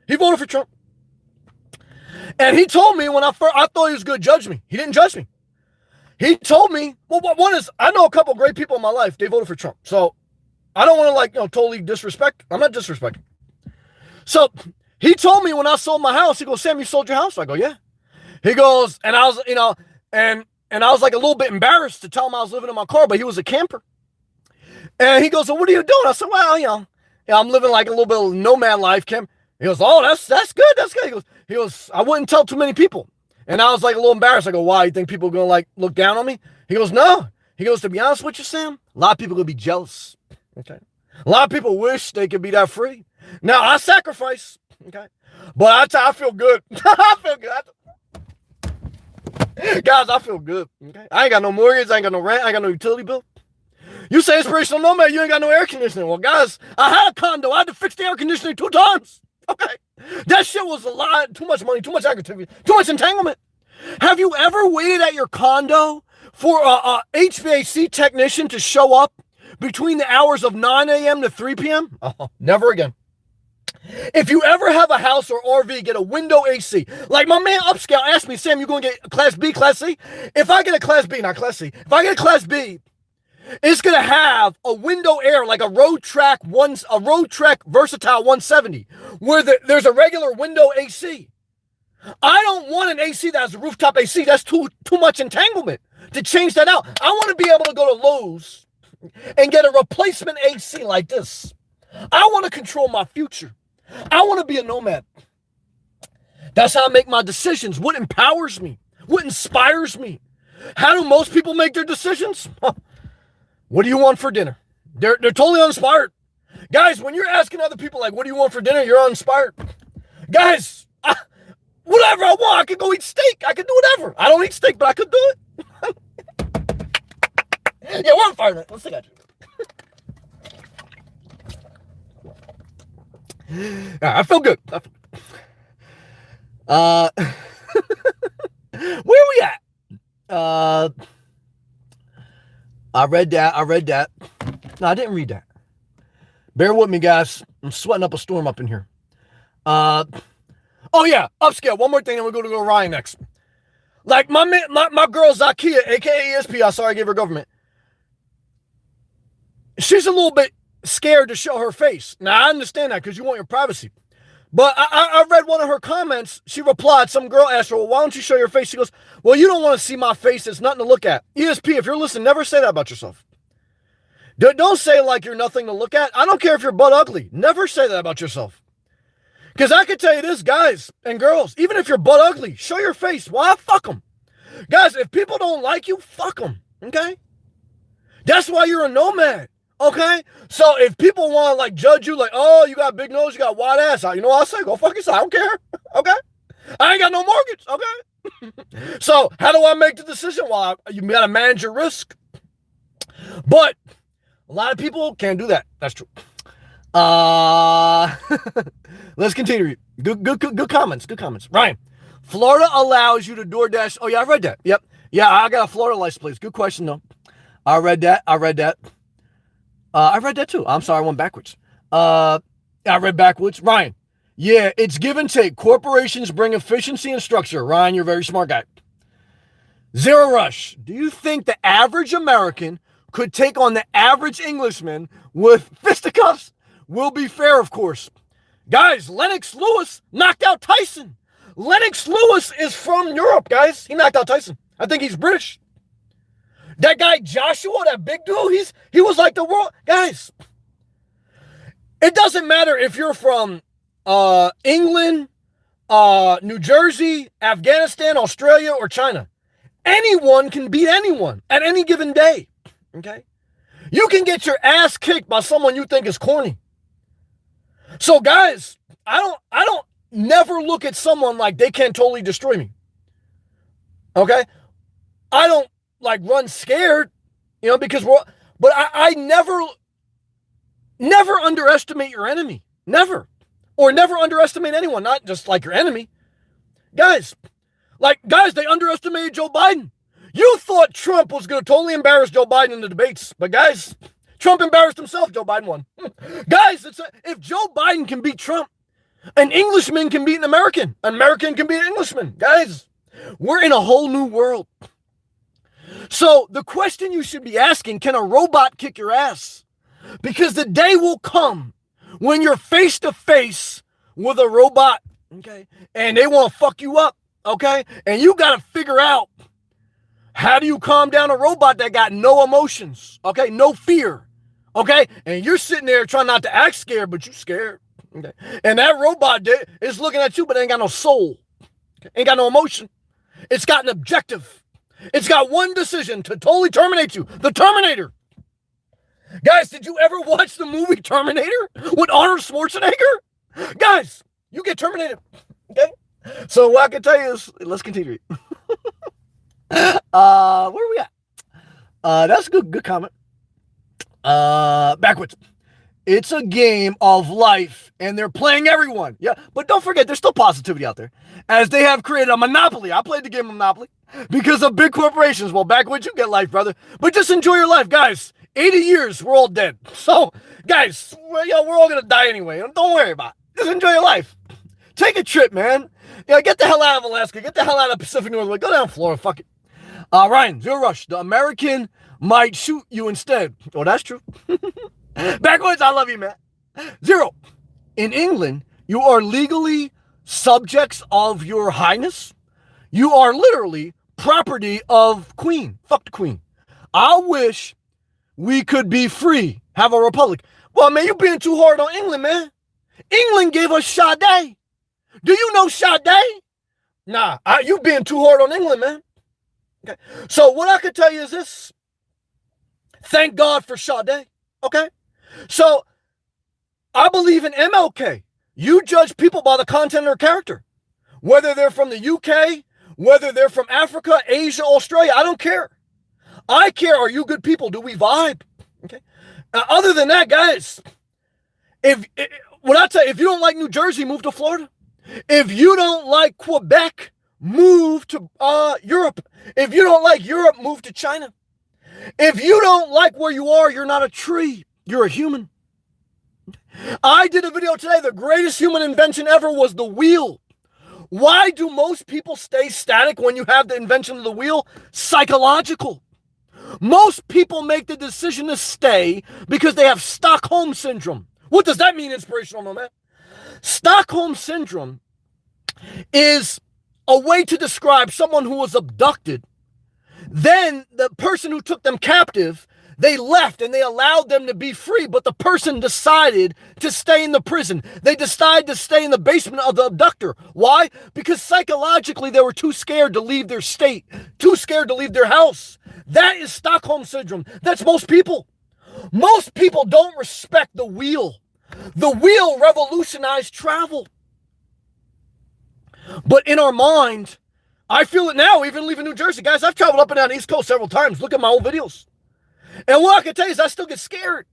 He voted for Trump. And he told me when I thought he was going to judge me. He didn't judge me. He told me, well, one is, I know a couple of great people in my life, they voted for Trump. So I don't want to totally disrespect. I'm not disrespecting. So he told me when I sold my house, he goes, Sam, you sold your house? I go, yeah. He goes, and I was, and I was like a little bit embarrassed to tell him I was living in my car, but he was a camper. And he goes, well, what are you doing? I said, well, I'm living like a little bit of nomad life, Kim. He goes, oh, that's good. That's good. He goes, I wouldn't tell too many people. And I was like a little embarrassed. I go, why? You think people are going to look down on me? He goes, no. He goes, to be honest with you, Sam, a lot of people are going to be jealous. Okay. A lot of people wish they could be that free. Now, I sacrifice. Okay. But I feel good. I feel good. Guys, I feel good. Okay. I ain't got no mortgage. I ain't got no rent. I ain't got no utility bill. You say inspirational nomad, you ain't got no air conditioning. Well, guys, I had a condo. I had to fix the air conditioning 2 times. Okay. That shit was a lot. Too much money, too much activity, too much entanglement. Have you ever waited at your condo for a HVAC technician to show up between the hours of 9 a.m. to 3 p.m.? Never again. If you ever have a house or RV, get a window AC. Like my man Upscale asked me, Sam, you going to get Class B, Class C? If I get a Class B, not Class C, if I get a Class B, it's going to have a window air like a road track versatile 170 where there's a regular window AC. I don't want an AC that has a rooftop AC. That's too much entanglement to change that out. I want to be able to go to Lowe's and get a replacement AC like this. I want to control my future. I want to be a nomad. That's how I make my decisions. What empowers me? What inspires me? How do most people make their decisions? What do you want for dinner? They're totally uninspired. Guys, when you're asking other people, like, what do you want for dinner? You're uninspired. Guys, whatever I want. I could go eat steak. I could do whatever. I don't eat steak, but I could do it. Yeah, we're on fire, man. Let's take action. I feel good. Where are we at? I read that. No, I didn't read that. Bear with me, guys. I'm sweating up a storm up in here. Oh yeah, upscale. One more thing, and we're going to go to Ryan next. Like my girl Zakia, aka ESP. Sorry, I gave her government. She's a little bit scared to show her face. Now I understand that because you want your privacy. But I read one of her comments. She replied, some girl asked her, well, why don't you show your face? She goes, well, you don't want to see my face. It's nothing to look at. ESP, if you're listening, never say that about yourself. Don't say like you're nothing to look at. I don't care if you're butt ugly. Never say that about yourself. Because I can tell you this, guys and girls, even if you're butt ugly, show your face. Why? Fuck them. Guys, if people don't like you, fuck them. Okay? That's why you're a nomad. Okay? So if people want to like judge you like, oh, you got big nose, you got wide ass, you know what I'll say? Go fuck yourself. I don't care. Okay? I ain't got no mortgage. Okay? So how do I make the decision? Well, you got to manage your risk. But a lot of people can't do that. That's true. Let's continue. Good comments. Good comments. Ryan, Florida allows you to DoorDash. Oh yeah, I read that. Yep. Yeah, I got a Florida license plate. Good question though. I read that. I read that too. I'm sorry, I went backwards. I read backwards. Ryan, yeah, it's give and take. Corporations bring efficiency and structure. Ryan, you're a very smart guy. Zero Rush, do you think the average American could take on the average Englishman with fisticuffs will be fair, of course. Guys, Lennox Lewis knocked out Tyson. Lennox Lewis is from Europe, guys. He knocked out Tyson. I think he's British. That guy Joshua, that big dude, he was like the world. Guys, it doesn't matter if you're from England, New Jersey, Afghanistan, Australia, or China. Anyone can beat anyone at any given day. Okay? You can get your ass kicked by someone you think is corny. So guys, I don't never look at someone like they can't totally destroy me. Okay? I don't like run scared, because but I never underestimate your enemy. Never. Or never underestimate anyone, not just like your enemy. Guys, they underestimated Joe Biden. You thought Trump was going to totally embarrass Joe Biden in the debates. But guys, Trump embarrassed himself. Joe Biden won. Guys, if Joe Biden can beat Trump, an Englishman can beat an American. An American can beat an Englishman. Guys, we're in a whole new world. So the question you should be asking, can a robot kick your ass? Because the day will come when you're face to face with a robot, okay? And they want to fuck you up, okay? And you got to figure out, how do you calm down a robot that got no emotions, okay? No fear, okay? And you're sitting there trying not to act scared, but you're scared, okay? And that robot is looking at you, but ain't got no soul, okay? Ain't got no emotion. It's got an objective. It's got one decision to totally terminate you, the Terminator. Guys, did you ever watch the movie Terminator with Arnold Schwarzenegger? Guys, you get terminated, okay? So what I can tell you is, let's continue. Where are we at? That's a good comment. Backwards. It's a game of life, and they're playing everyone. Yeah, but don't forget, there's still positivity out there, as they have created a monopoly. I played the game of Monopoly because of big corporations. Well, backwards, you get life, brother. But just enjoy your life, guys. 80 years, we're all dead. So, guys, we're all going to die anyway. Don't worry about it. Just enjoy your life. Take a trip, man. Get the hell out of Alaska. Get the hell out of Pacific Northwest. Go down to Florida. Fuck it. Ryan, Zero Rush. The American might shoot you instead. Oh, that's true. Backwards, I love you, man. Zero. In England, you are legally subjects of your highness. You are literally property of Queen. Fuck the Queen. I wish we could be free, have a republic. Well, man, you being too hard on England, man. England gave us Sade. Do you know Sade? Nah, you being too hard on England, man. Okay. So what I could tell you is this. Thank God for Sade. Okay. So I believe in MLK. You judge people by the content of their character. Whether they're from the UK, whether they're from Africa, Asia, Australia, I don't care. I care, are you good people? Do we vibe? Okay. Other than that, guys, if you don't like New Jersey, move to Florida. If you don't like Quebec, move to Europe. If you don't like Europe, move to China. If you don't like where you are, you're not a tree. You're a human. I did a video today. The greatest human invention ever was the wheel. Why do most people stay static when you have the invention of the wheel? Psychological. Most people make the decision to stay because they have Stockholm Syndrome. What does that mean, inspirational nomad? Stockholm Syndrome is a way to describe someone who was abducted. Then the person who took them captive, they left and they allowed them to be free, but the person decided to stay in the prison. They decided to stay in the basement of the abductor. Why? Because psychologically they were too scared to leave their state, too scared to leave their house. That is Stockholm Syndrome. That's most people. Most people don't respect the wheel. The wheel revolutionized travel. But in our mind, I feel it now, even leaving New Jersey. Guys, I've traveled up and down the East Coast several times. Look at my old videos. And what I can tell you is I still get scared.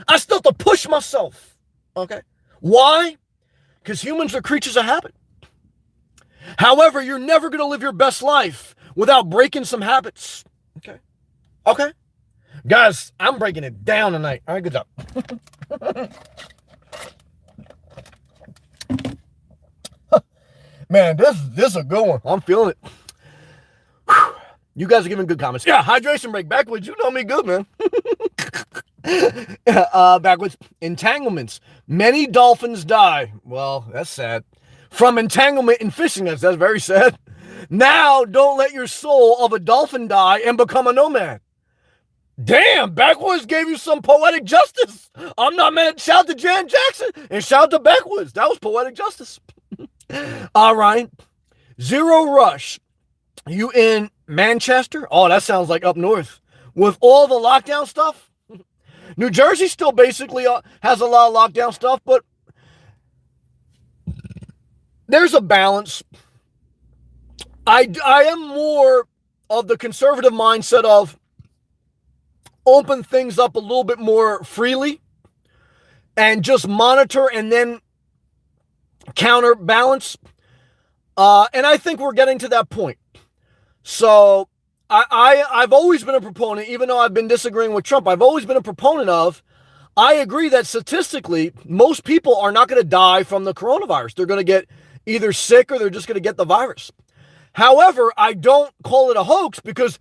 I still have to push myself. Okay? Why? Because humans are creatures of habit. However, you're never going to live your best life without breaking some habits. Okay? Okay? Guys, I'm breaking it down tonight. All right, good job. Man, this is a good one. I'm feeling it. Whew. You guys are giving good comments. Yeah, hydration break backwards. You know me good, man. Backwards. Entanglements. Many dolphins die. Well, that's sad. From entanglement in fishing nets. That's very sad. Now, don't let your soul of a dolphin die and become a nomad. Damn, Backwoods gave you some poetic justice. I'm not mad. Shout to Jan Jackson and shout to Backwoods. That was poetic justice. All right. Zero Rush. You in Manchester? Oh, that sounds like up north. With all the lockdown stuff? New Jersey still basically has a lot of lockdown stuff, but there's a balance. I am more of the conservative mindset of open things up a little bit more freely and just monitor and then counterbalance. And I think we're getting to that point. So I've always been a proponent, even though I've been disagreeing with Trump, I've always been a proponent of, I agree that statistically, most people are not going to die from the coronavirus. They're going to get either sick or they're just going to get the virus. However, I don't call it a hoax because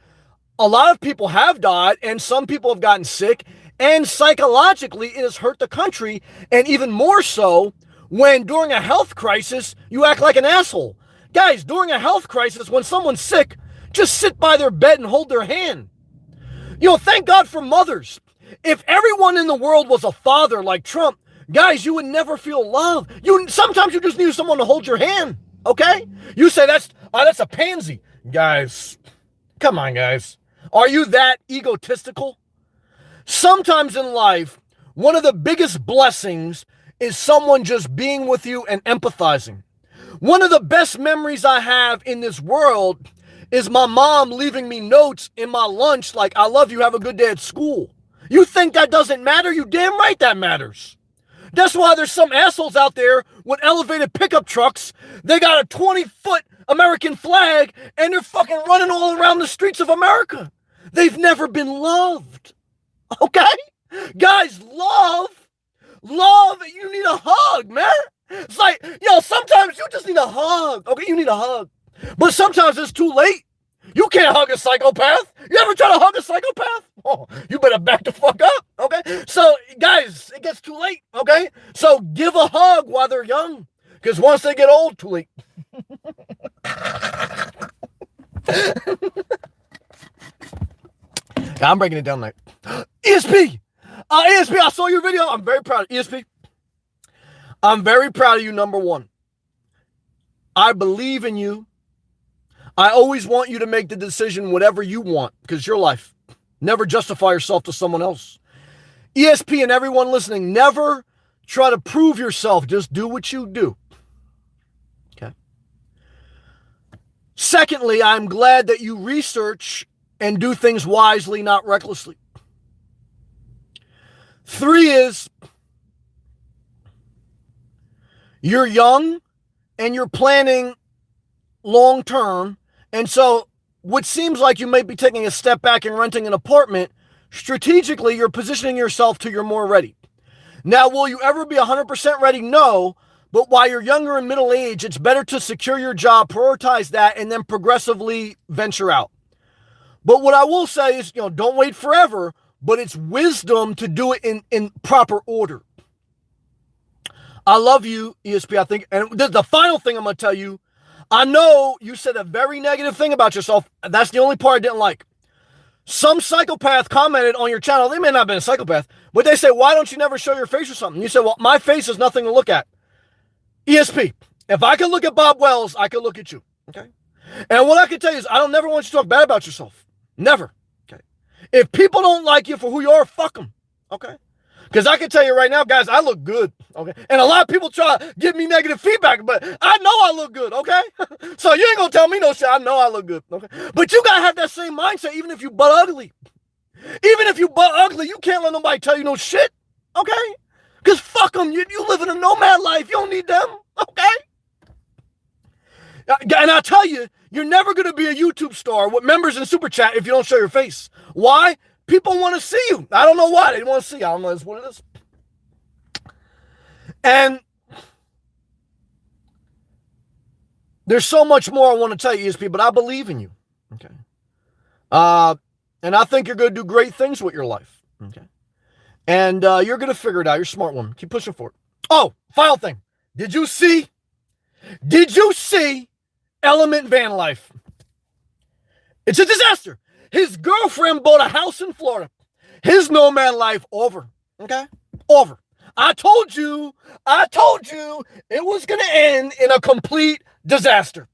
a lot of people have died and some people have gotten sick, and psychologically it has hurt the country, and even more so when during a health crisis, you act like an asshole. Guys, during a health crisis, when someone's sick, just sit by their bed and hold their hand. You know, thank God for mothers. If everyone in the world was a father like Trump, guys, you would never feel love. Sometimes you just need someone to hold your hand, okay? You say that's a pansy. Guys, come on, guys. Are you that egotistical? Sometimes in life, one of the biggest blessings is someone just being with you and empathizing. One of the best memories I have in this world is my mom leaving me notes in my lunch like, I love you, have a good day at school. You think that doesn't matter? You damn right that matters. That's why there's some assholes out there with elevated pickup trucks. They got a 20-foot American flag and they're fucking running all around the streets of America. They've never been loved. Okay? Guys, love, you need a hug, man. It's like, sometimes you just need a hug. Okay, you need a hug. But sometimes it's too late. You can't hug a psychopath. You ever try to hug a psychopath? Oh, you better back the fuck up, okay? So, guys, it gets too late, okay? So give a hug while they're young, because once they get old, too late. I'm breaking it down like ESP. ESP, I saw your video. I'm very proud of ESP. I'm very proud of you, number one. I believe in you. I always want you to make the decision whatever you want, because your life. Never justify yourself to someone else. ESP and everyone listening, never try to prove yourself. Just do what you do. Okay. Secondly, I'm glad that you research and do things wisely, not recklessly. 3 is you're young and you're planning long term. And so what seems like you might be taking a step back and renting an apartment, strategically, you're positioning yourself to you're more ready. Now, will you ever be 100% ready? No. But while you're younger and middle age, it's better to secure your job, prioritize that, and then progressively venture out. But what I will say is, don't wait forever, but it's wisdom to do it in proper order. I love you, ESP, I think. And the final thing I'm going to tell you, I know you said a very negative thing about yourself. That's the only part I didn't like. Some psychopath commented on your channel. They may not have been a psychopath, but they say, why don't you never show your face or something? You said, well, my face is nothing to look at. ESP, if I can look at Bob Wells, I can look at you. Okay? And what I can tell you is I don't never want you to talk bad about yourself. Never. Okay? If people don't like you for who you are, fuck them. Okay? Because I can tell you right now, guys, I look good, okay? And a lot of people try to give me negative feedback, but I know I look good, okay? So you ain't gonna tell me no shit. I know I look good, okay? But you gotta have that same mindset even if you butt ugly. Even if you butt ugly, you can't let nobody tell you no shit, okay? Because fuck them. You live in a nomad life. You don't need them, okay? And I tell you, you're never gonna be a YouTube star with members and Super Chat if you don't show your face. Why? People want to see you. I don't know why. They want to see you. I don't know. That's what it is. And there's so much more I want to tell you, ESP, but I believe in you. Okay. And I think you're going to do great things with your life. Okay. And you're going to figure it out. You're a smart woman. Keep pushing forward. Oh, final thing. Did you see Element Van Life? It's a disaster. His girlfriend bought a house in Florida. His nomad life over. Okay? Over. I told you it was going to end in a complete disaster.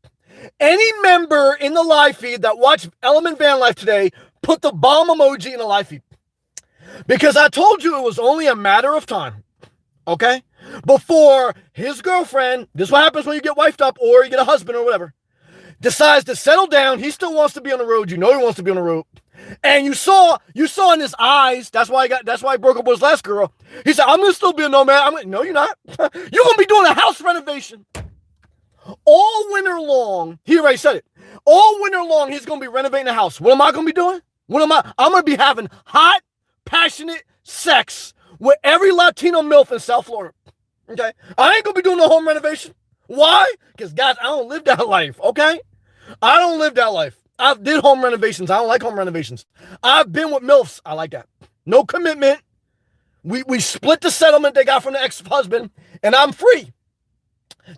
Any member in the live feed that watched Element Van Life today, put the bomb emoji in the live feed. Because I told you it was only a matter of time. Okay? Before his girlfriend, this is what happens when you get wifed up or you get a husband or whatever, decides to settle down. He still wants to be on the road. You know he wants to be on the road. And you saw in his eyes, that's why he broke up with his last girl. He said, I'm going to still be a nomad. No, you're not. You're going to be doing a house renovation. All winter long, he already said it. All winter long, he's going to be renovating the house. What am I going to be doing? I'm going to be having hot, passionate sex with every Latino MILF in South Florida. Okay? I ain't going to be doing no home renovation. Why? Because, guys, I don't live that life, okay? I don't live that life. I did home renovations. I don't like home renovations. I've been with MILFs. I like that. No commitment. We split the settlement they got from the ex-husband, and I'm free.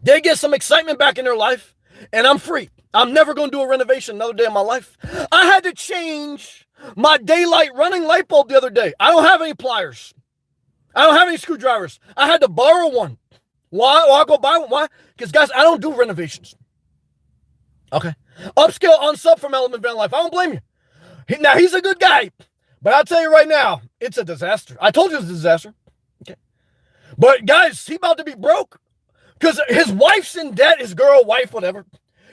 They get some excitement back in their life, and I'm free. I'm never going to do a renovation another day in my life. I had to change my daylight running light bulb the other day. I don't have any pliers. I don't have any screwdrivers. I had to borrow one. Why? Or I'll go buy one. Why? Because, guys, I don't do renovations. Okay. Upscale unsub from Element Van Life. I don't blame you. Now, he's a good guy. But I'll tell you right now, it's a disaster. I told you it's a disaster. Okay. But, guys, he about to be broke. Because his wife's in debt, his girl, wife, whatever.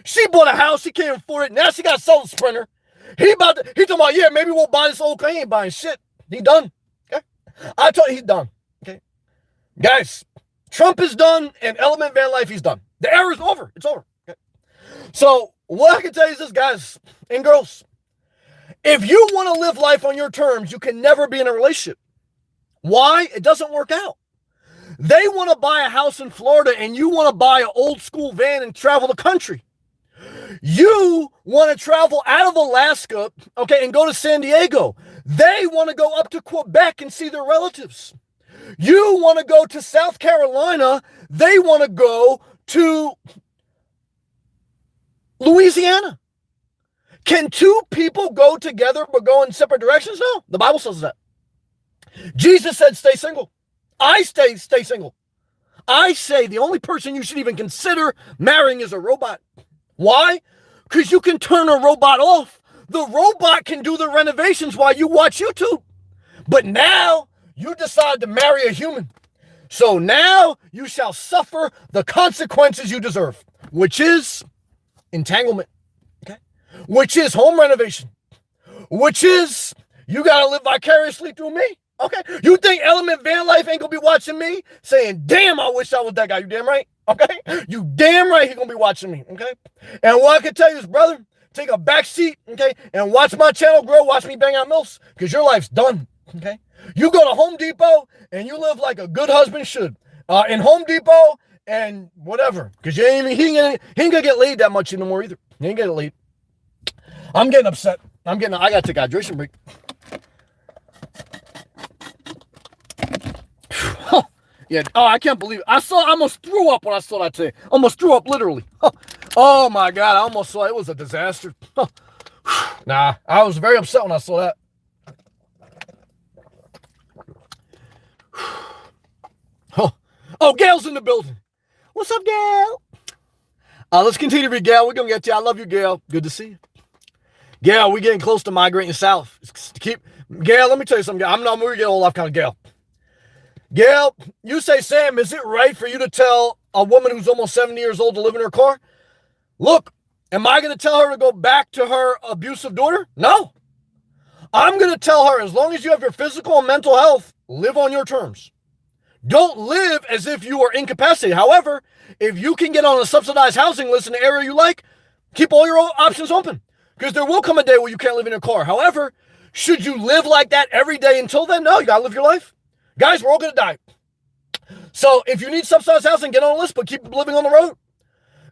She bought a house. She can't afford it. Now she got to sell the Sprinter. He talking about, yeah, maybe we'll buy this old car. He ain't buying shit. He done. Okay. I told you he's done. Okay. Guys, Trump is done and Element Van Life, he's done. The era's over. It's over. Okay. So what I can tell you is this, guys and girls. If you want to live life on your terms, you can never be in a relationship. Why? It doesn't work out. They want to buy a house in Florida and you want to buy an old school van and travel the country. You want to travel out of Alaska, okay, and go to San Diego. They want to go up to Quebec and see their relatives. You want to go to South Carolina. They want to go to Louisiana. Can two people go together but go in separate directions? No, the Bible says that. Jesus said stay single. I stay single. I say the only person you should even consider marrying is a robot. Why? Because you can turn a robot off. The robot can do the renovations while you watch YouTube. But now you decide to marry a human. So now you shall suffer the consequences you deserve, which is entanglement, okay? Which is home renovation, which is you got to live vicariously through me. Okay, you think Element Van Life ain't gonna be watching me saying, damn, I wish I was that guy. You damn right, okay? You damn right he gonna be watching me, okay? And what I can tell you is, brother, take a back seat, okay, and watch my channel grow, watch me bang out MILFs, because your life's done, okay? You go to Home Depot, and you live like a good husband should. In Home Depot, and whatever, because he ain't gonna get laid that much anymore either. He ain't getting laid. I'm getting upset. I gotta take a hydration break. Yeah. Oh, I can't believe it. I almost threw up when I saw that today. Almost threw up, literally. Oh my God. I almost saw it. It was a disaster. Nah, I was very upset when I saw that. Oh, Gail's in the building. What's up, Gail? Let's continue to read, Gail. We're going to get to you. I love you, Gail. Good to see you. Gail, we're getting close to migrating south. Gail, let me tell you something. I'm not going to get all off kind of Gail. Gail, you say, Sam, is it right for you to tell a woman who's almost 70 years old to live in her car? Look, am I going to tell her to go back to her abusive daughter? No. I'm going to tell her, as long as you have your physical and mental health, live on your terms. Don't live as if you are incapacitated. However, if you can get on a subsidized housing list in the area you like, keep all your options open. Because there will come a day where you can't live in your car. However, should you live like that every day until then? No, you got to live your life. Guys, we're all going to die. So if you need subsidized housing, get on a list, but keep living on the road.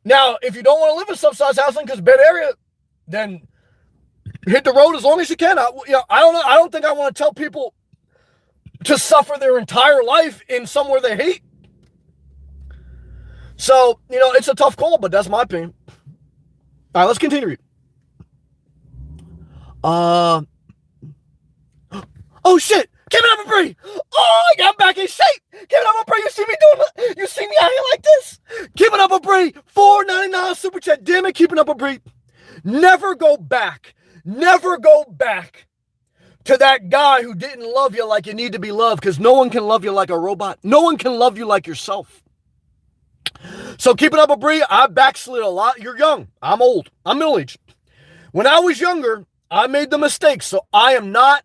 Now, if you don't want to live in subsidized housing because bad area, then hit the road as long as you can. I don't know. I don't think I want to tell people to suffer their entire life in somewhere they hate. So, it's a tough call, but that's my opinion. All right, let's continue. Oh shit! Give it up for Bree! Oh, I'm back in shape! Give it up for Bree! You see me out here like this? Give it up for Bree! $4.99 super chat. Damn it, keeping up with Bree. Never go back. Never go back to that guy who didn't love you like you need to be loved, because no one can love you like a robot. No one can love you like yourself. So keeping up with Bree, I backslid a lot. You're young. I'm old. I'm middle-aged. When I was younger, I made the mistakes, so I am not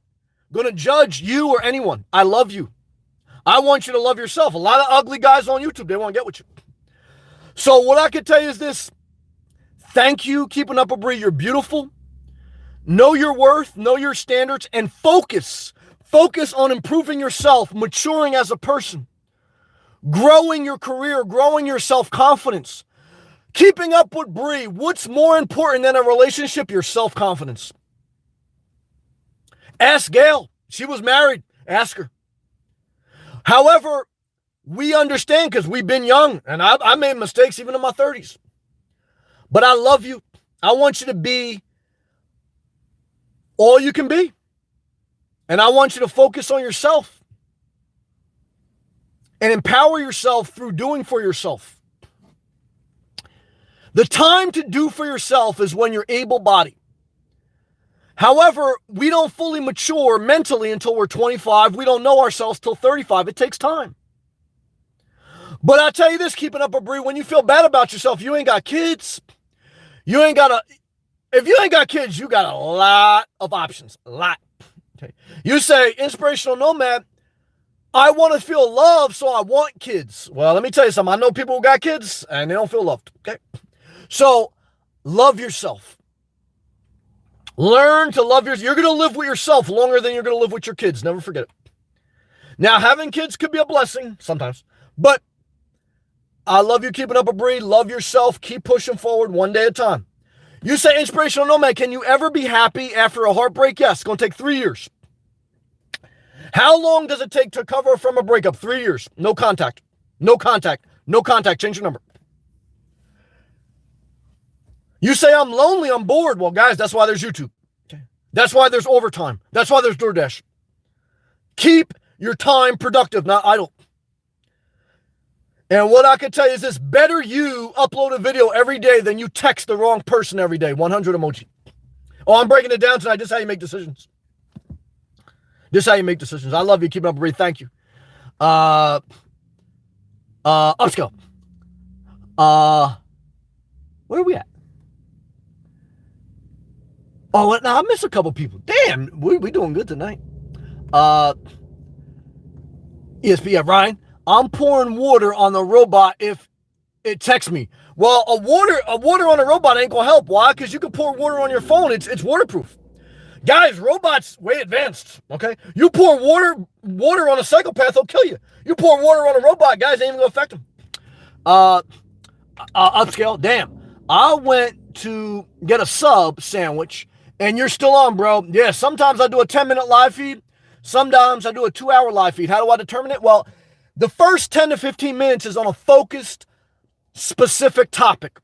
going to judge you or anyone. I love you. I want you to love yourself. A lot of ugly guys on YouTube, they want to get with you. So what I can tell you is this. Thank you, keeping up with Bree. You're beautiful. Know your worth, know your standards, and focus. Focus on improving yourself, maturing as a person, growing your career, growing your self-confidence. Keeping up with Bree, what's more important than a relationship? Your self-confidence. Ask Gail. She was married. Ask her. However, we understand because we've been young, and I made mistakes even in my 30s. But I love you. I want you to be all you can be. And I want you to focus on yourself and empower yourself through doing for yourself. The time to do for yourself is when you're able-bodied. However, we don't fully mature mentally until we're 25. We don't know ourselves till 35. It takes time. But I'll tell you this, keeping up with Bree, when you feel bad about yourself, you ain't got kids. If you ain't got kids, you got a lot of options. A lot. Okay. You say, inspirational nomad, I want to feel loved, so I want kids. Well, let me tell you something. I know people who got kids, and they don't feel loved. Okay. So, love yourself. Learn to love yourself. You're going to live with yourself longer than you're going to live with your kids. Never forget it. Now, having kids could be a blessing sometimes, but I love you keeping up with Bree. Love yourself. Keep pushing forward one day at a time. You say, inspirational nomad, can you ever be happy after a heartbreak? Yes, it's going to take 3 years. How long does it take to recover from a breakup? 3 years. No contact. No contact. No contact. Change your number. You say, I'm lonely, I'm bored. Well, guys, that's why there's YouTube. Okay. That's why there's overtime. That's why there's DoorDash. Keep your time productive, not idle. And what I can tell you is this, better you upload a video every day than you text the wrong person every day. 100 emoji. Oh, I'm breaking it down tonight. This is how you make decisions. This is how you make decisions. I love you. Keep up, Bree. Thank you. Upscale. Where are we at? Oh, now I missed a couple people. Damn, we doing good tonight. ESPN, Ryan, I'm pouring water on the robot if it texts me. Well, a water on a robot ain't gonna help. Why? Because you can pour water on your phone. It's waterproof. Guys, robots way advanced. Okay, you pour water on a psychopath, they'll kill you. You pour water on a robot, guys, ain't even gonna affect them. Upscale, damn. I went to get a sub sandwich. And you're still on, bro. Yeah, sometimes I do a 10-minute live feed. Sometimes I do a 2-hour live feed. How do I determine it? Well, the first 10 to 15 minutes is on a focused, specific topic.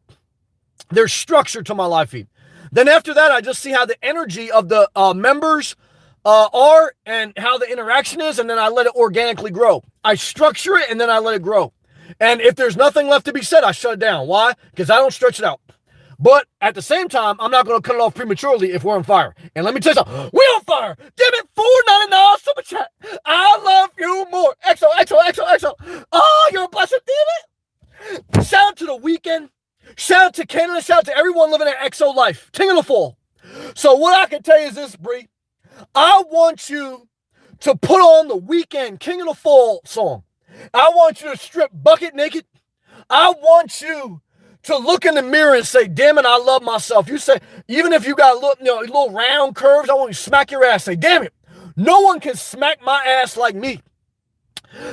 There's structure to my live feed. Then after that, I just see how the energy of the members are and how the interaction is, and then I let it organically grow. I structure it, and then I let it grow. And if there's nothing left to be said, I shut it down. Why? Because I don't stretch it out. But at the same time, I'm not going to cut it off prematurely if we're on fire. And let me tell you something. We on fire. Damn it, $4.99 super chat. I love you more. XO. Oh, you're a blessing, damn it. Shout out to the weekend. Shout out to Canada. Shout out to everyone living an XO life. King of the Fall. So what I can tell you is this, Bree. I want you to put on the Weekend King of the Fall song. I want you to strip bucket naked. I want you to look in the mirror and say, damn it, I love myself. You say, even if you got little round curves, I want you to smack your ass. Say, damn it, no one can smack my ass like me.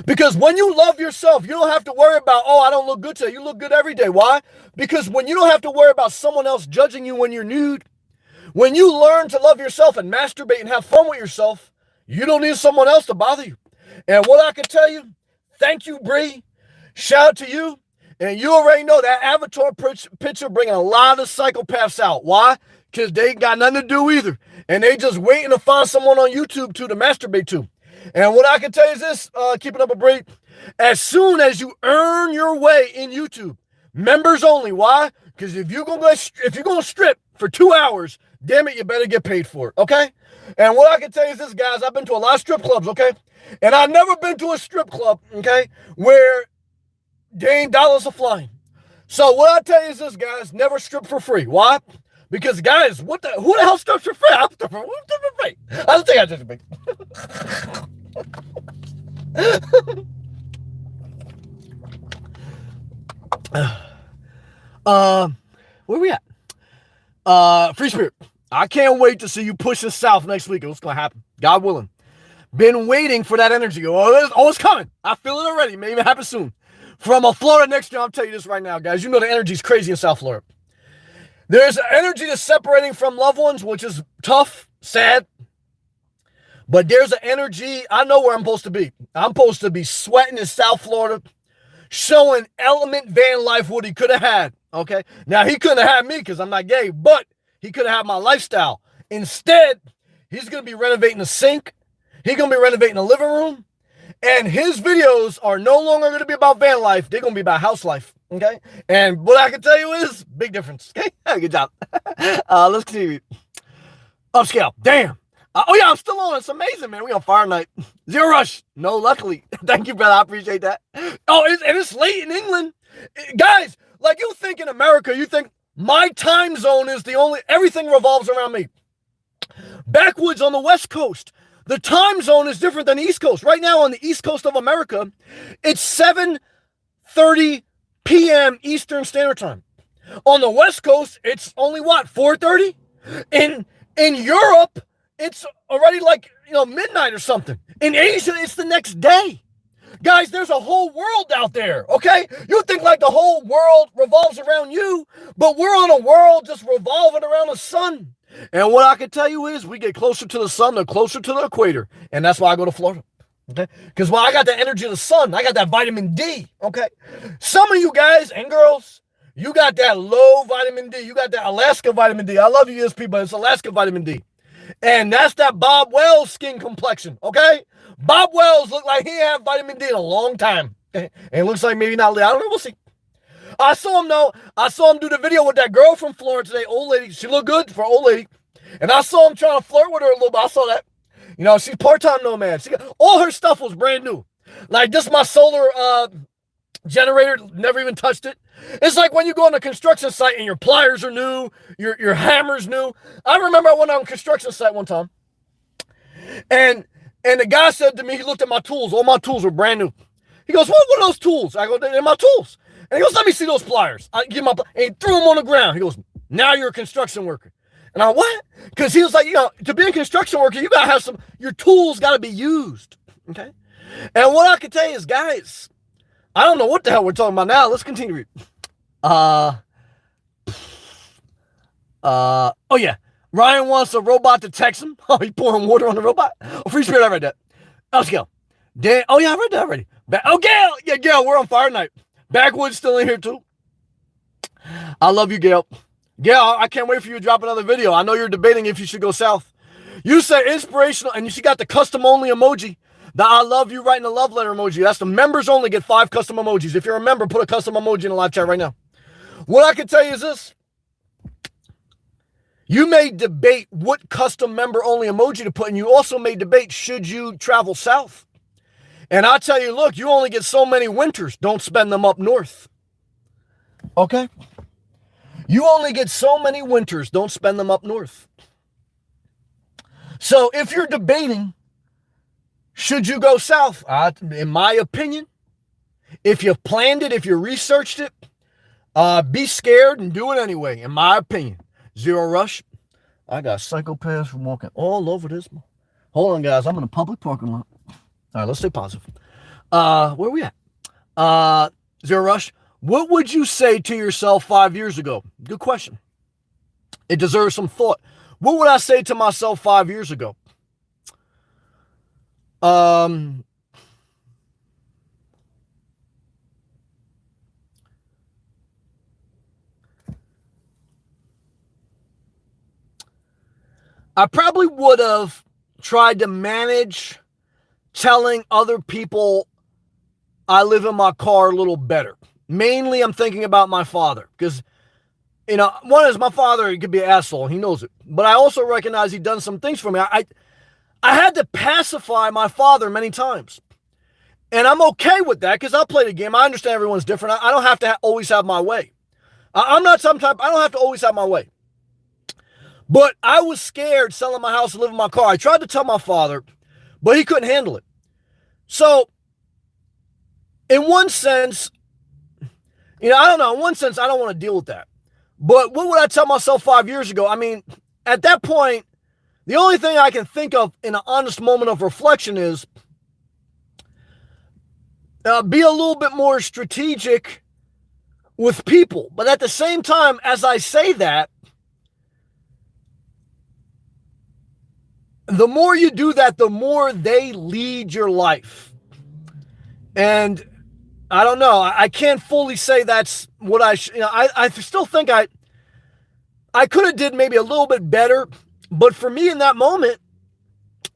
Because when you love yourself, you don't have to worry about, oh, I don't look good today. You look good every day. Why? Because when you don't have to worry about someone else judging you when you're nude, when you learn to love yourself and masturbate and have fun with yourself, you don't need someone else to bother you. And what I can tell you, thank you, Bree. Shout out to you. And you already know that Avatar picture bringing a lot of psychopaths out. Why? Because they ain't got nothing to do either. And they just waiting to find someone on YouTube to masturbate to. And what I can tell you is this, keeping up a break, as soon as you earn your way in YouTube, members only. Why? Because if you're gonna strip for 2 hours, damn it, you better get paid for it, okay? And what I can tell you is this, guys, I've been to a lot of strip clubs, okay? And I've never been to a strip club, okay, where there ain't dollars are flying. So what I tell you is this, guys, never strip for free. Why? Because, guys, who the hell strips for free? I'm stripping for free. I don't think I did it. Where we at? Free Spirit. I can't wait to see you push us south next week. What's going to happen? God willing. Been waiting for that energy. It's coming. I feel it already. Maybe it happen soon. From Florida next year, I'll tell you this right now, guys. You know the energy's crazy in South Florida. There's an energy that's separating from loved ones, which is tough, sad. But there's an energy. I know where I'm supposed to be. I'm supposed to be sweating in South Florida, showing Element Van Life what he could have had. Okay? Now, he couldn't have had me because I'm not gay, but he could have had my lifestyle. Instead, he's going to be renovating the sink. He's going to be renovating the living room. And his videos are no longer going to be about van life. They're going to be about house life. Okay? And what I can tell you is, big difference. Okay? Good job. Let's continue. Upscale. Damn. I'm still on. It's amazing, man. We on fire night. Zero rush. No, luckily. Thank you, brother. I appreciate that. And it's late in England. Guys, like you think in America, you think my time zone is the only, everything revolves around me. Backwoods on the West Coast, the time zone is different than the East Coast. Right now on the East Coast of America, it's 7:30 p.m. Eastern Standard Time. On the West Coast, it's only 4:30? In Europe, it's already midnight or something. In Asia, it's the next day. Guys, there's a whole world out there, okay? You think like the whole world revolves around you, but we're on a world just revolving around the sun. And what I can tell you is we get closer to the sun, the closer to the equator. And that's why I go to Florida, okay? Because I got the energy of the sun. I got that vitamin D, okay? Some of you guys and girls, you got that low vitamin D. You got that Alaska vitamin D. I love you, ESP, but it's Alaska vitamin D. And that's that Bob Wells skin complexion, okay? Bob Wells looked like he had vitamin D in a long time. And it looks like maybe not. I don't know. We'll see. I saw him, though. I saw him do the video with that girl from Florida today, old lady. She looked good for an old lady. And I saw him trying to flirt with her a little bit. I saw that. You know, she's part-time nomad. All her stuff was brand new. Like, this my solar generator, never even touched it. It's like when you go on a construction site and your pliers are new, your hammer's new. I remember I went on a construction site one time. And the guy said to me, he looked at my tools. All my tools were brand new. He goes, what are those tools? I go, they're my tools. And he goes, let me see those pliers. I give him and he threw them on the ground. He goes, now you're a construction worker. And I, what? Because he was like, to be a construction worker, you got to have your tools got to be used. Okay? And what I can tell you is, guys, I don't know what the hell we're talking about now. Let's continue. Oh, yeah. Ryan wants a robot to text him. Oh, he's pouring water on the robot. Oh, Free Spirit, I read that. Let's go. Oh, yeah, I read that already. Gail. Yeah, Gail, we're on fire night. Backwoods still in here, too. I love you, Gail. Gail, I can't wait for you to drop another video. I know you're debating if you should go south. You say inspirational, and she got the custom-only emoji. The I love you writing a love letter emoji. That's the members only get 5 custom emojis. If you're a member, put a custom emoji in the live chat right now. What I can tell you is this. You may debate what custom member only emoji to put, and you also may debate should you travel south. And I'll tell you, look, you only get so many winters. Don't spend them up north. Okay? You only get so many winters. Don't spend them up north. So if you're debating, should you go south? In my opinion, if you've planned it, if you researched it, be scared and do it anyway, in my opinion. Zero rush. I got psychopaths from walking all over this. Hold on, guys. I'm in a public parking lot. All right, let's stay positive. Where are we at? Zero rush. What would you say to yourself 5 years ago? Good question. It deserves some thought. What would I say to myself 5 years ago? I probably would have tried to manage telling other people I live in my car a little better. Mainly, I'm thinking about my father because, one is my father, he could be an asshole. He knows it. But I also recognize he's done some things for me. I had to pacify my father many times. And I'm okay with that because I'll play the game. I understand everyone's different. I don't have to always have my way. I don't have to always have my way. But I was scared selling my house and living in my car. I tried to tell my father, but he couldn't handle it. So, in one sense, I don't know. In one sense, I don't want to deal with that. But what would I tell myself 5 years ago? I mean, at that point, the only thing I can think of in an honest moment of reflection is be a little bit more strategic with people. But at the same time, as I say that, the more you do that, the more they lead your life. And I don't know. I can't fully say that's what I still think I could have did maybe a little bit better. But for me in that moment,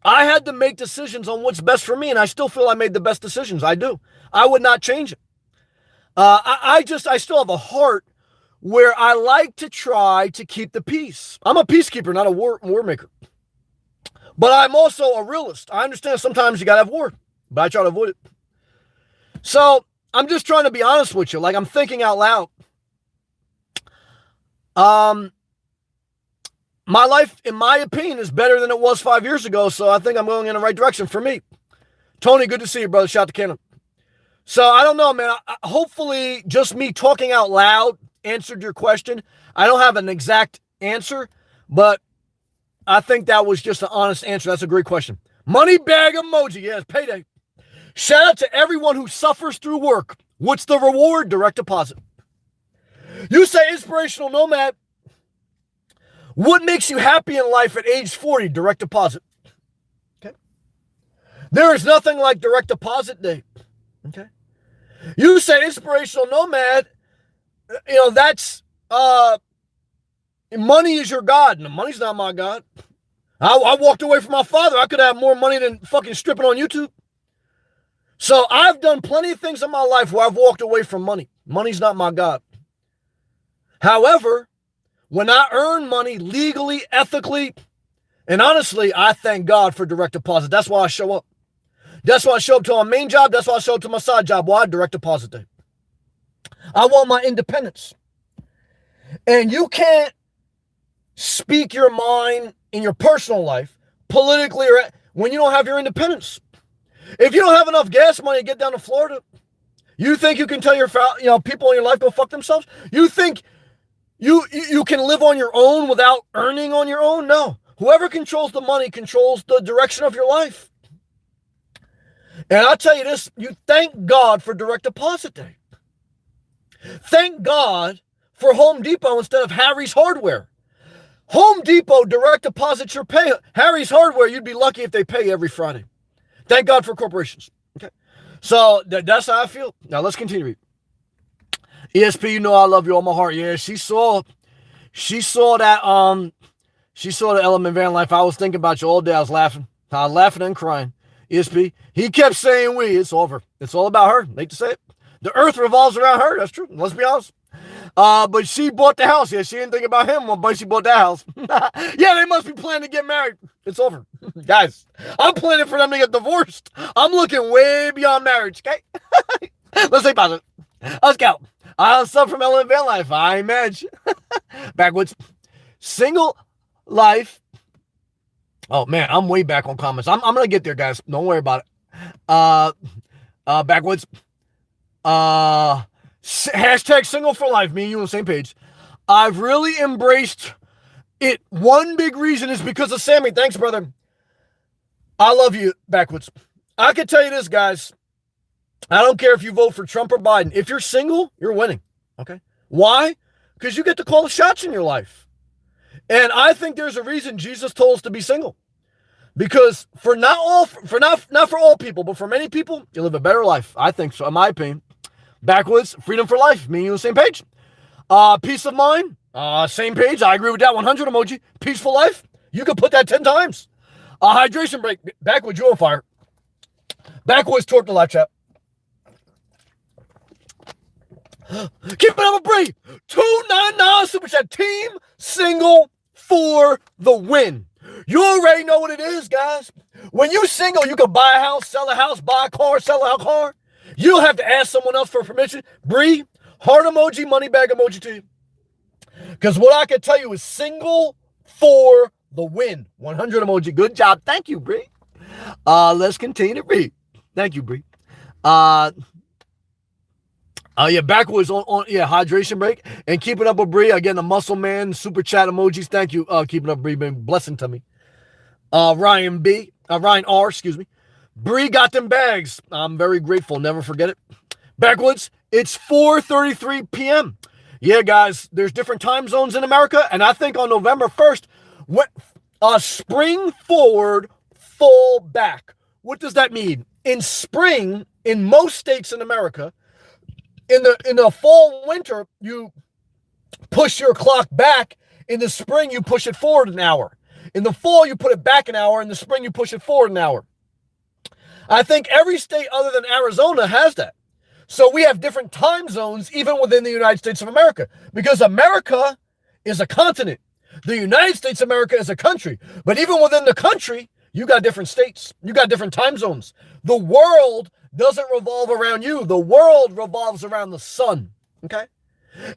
I had to make decisions on what's best for me. And I still feel I made the best decisions. I do. I would not change it. I still have a heart where I like to try to keep the peace. I'm a peacekeeper, not a war maker. But I'm also a realist. I understand sometimes you got to have war, but I try to avoid it. So I'm just trying to be honest with you. Like, I'm thinking out loud. My life, in my opinion, is better than it was 5 years ago. So I think I'm going in the right direction for me. Tony, good to see you, brother. Shout out to Canada. So I don't know, man. Hopefully just me talking out loud answered your question. I don't have an exact answer, but I think that was just an honest answer. That's a great question. Money bag emoji. Yes, payday. Shout out to everyone who suffers through work. What's the reward? Direct deposit. You say inspirational nomad. What makes you happy in life at age 40? Direct deposit. Okay. There is nothing like direct deposit day. Okay. You say inspirational nomad. That's money is your God. No, money's not my God. I walked away from my father. I could have more money than fucking stripping on YouTube. So I've done plenty of things in my life where I've walked away from money. Money's not my God. However, when I earn money legally, ethically, and honestly, I thank God for direct deposit. That's why I show up. That's why I show up to my main job. That's why I show up to my side job. Why? Direct deposit day. I want my independence. And you can't speak your mind in your personal life, politically, or when you don't have your independence. If you don't have enough gas money to get down to Florida, you think you can tell your people in your life go fuck themselves? You think you can live on your own without earning on your own? No. Whoever controls the money controls the direction of your life. And I'll tell you this, you thank God for direct deposit day. Thank God for Home Depot instead of Harry's Hardware. Home Depot direct deposits your pay. Harry's Hardware, you'd be lucky if they pay every Friday. Thank God for corporations. Okay. So that's how I feel. Now let's continue. ESP, I love you all my heart. Yeah, she saw that she saw the Element Van Life. I was thinking about you all day. I was laughing and crying. ESP, he kept saying it's over. It's all about her. Hate to say it. The earth revolves around her. That's true. Let's be honest. But she bought the house. Yeah, she didn't think about him, but she bought that house. Yeah, they must be planning to get married. It's over. Guys, I'm planning for them to get divorced. I'm looking way beyond marriage, okay? Let's think about it. Let's go. Stuff from Ellen Van Life. I imagine. Backwoods. Single life. Oh, man, I'm way back on comments. I'm going to get there, guys. Don't worry about it. Backwoods. Hashtag single for life. Me and you on the same page. I've really embraced it. One big reason is because of Sammy. Thanks, brother. I love you, Backwoods. I can tell you this, guys. I don't care if you vote for Trump or Biden. If you're single, you're winning. Okay. Why? Because you get to call the shots in your life. And I think there's a reason Jesus told us to be single. Because not for all people, but for many people, you live a better life. I think so, in my opinion. Backwoods, freedom for life. Me and you on the same page. Peace of mind. Same page. I agree with that 100 emoji. Peaceful life. You could put that 10 times. A hydration break. Backwoods, you on fire. Backwoods, torque the live chat. Keep it up with Bree. 299 super chat. Team single for the win. You already know what it is, guys. When you single, you can buy a house, sell a house, buy a car, sell a car. You don't have to ask someone else for permission. Bree, heart emoji, money bag emoji to you. Because what I can tell you is single for the win. 100 emoji. Good job. Thank you, Bree. Let's continue to read. Thank you, Bree. Yeah, Backwoods on hydration break. And keeping up with Bree. Again, the muscle man, super chat emojis. Thank you. Keeping up, Bree, been blessing to me. Ryan R, excuse me. Bree got them bags. I'm very grateful. Never forget it. Backwoods, it's 4:33 p.m. Yeah, guys, there's different time zones in America. And I think on November 1st, spring forward, fall back. What does that mean? In spring, in most states in America, in the fall, winter, you push your clock back. In the spring, you push it forward an hour. In the fall, you put it back an hour. In the spring, you push it forward an hour. I think every state other than Arizona has that. So we have different time zones even within the United States of America, because America is a continent. The United States of America is a country. But even within the country, you got different states. You got different time zones. The world doesn't revolve around you. The world revolves around the sun. Okay?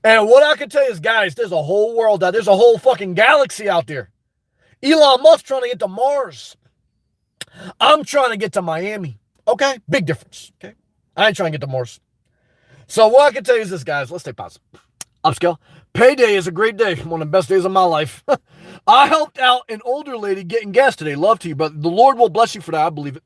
And what I can tell you is, guys, there's a whole world out there. There's a whole fucking galaxy out there. Elon Musk trying to get to Mars. I'm trying to get to Miami. Okay? Big difference. Okay? I ain't trying to get to Mars. So what I can tell you is this, guys. Let's take pause. Upscale. Payday is a great day. One of the best days of my life. I helped out an older lady getting gas today. Love to you, but the Lord will bless you for that. I believe it.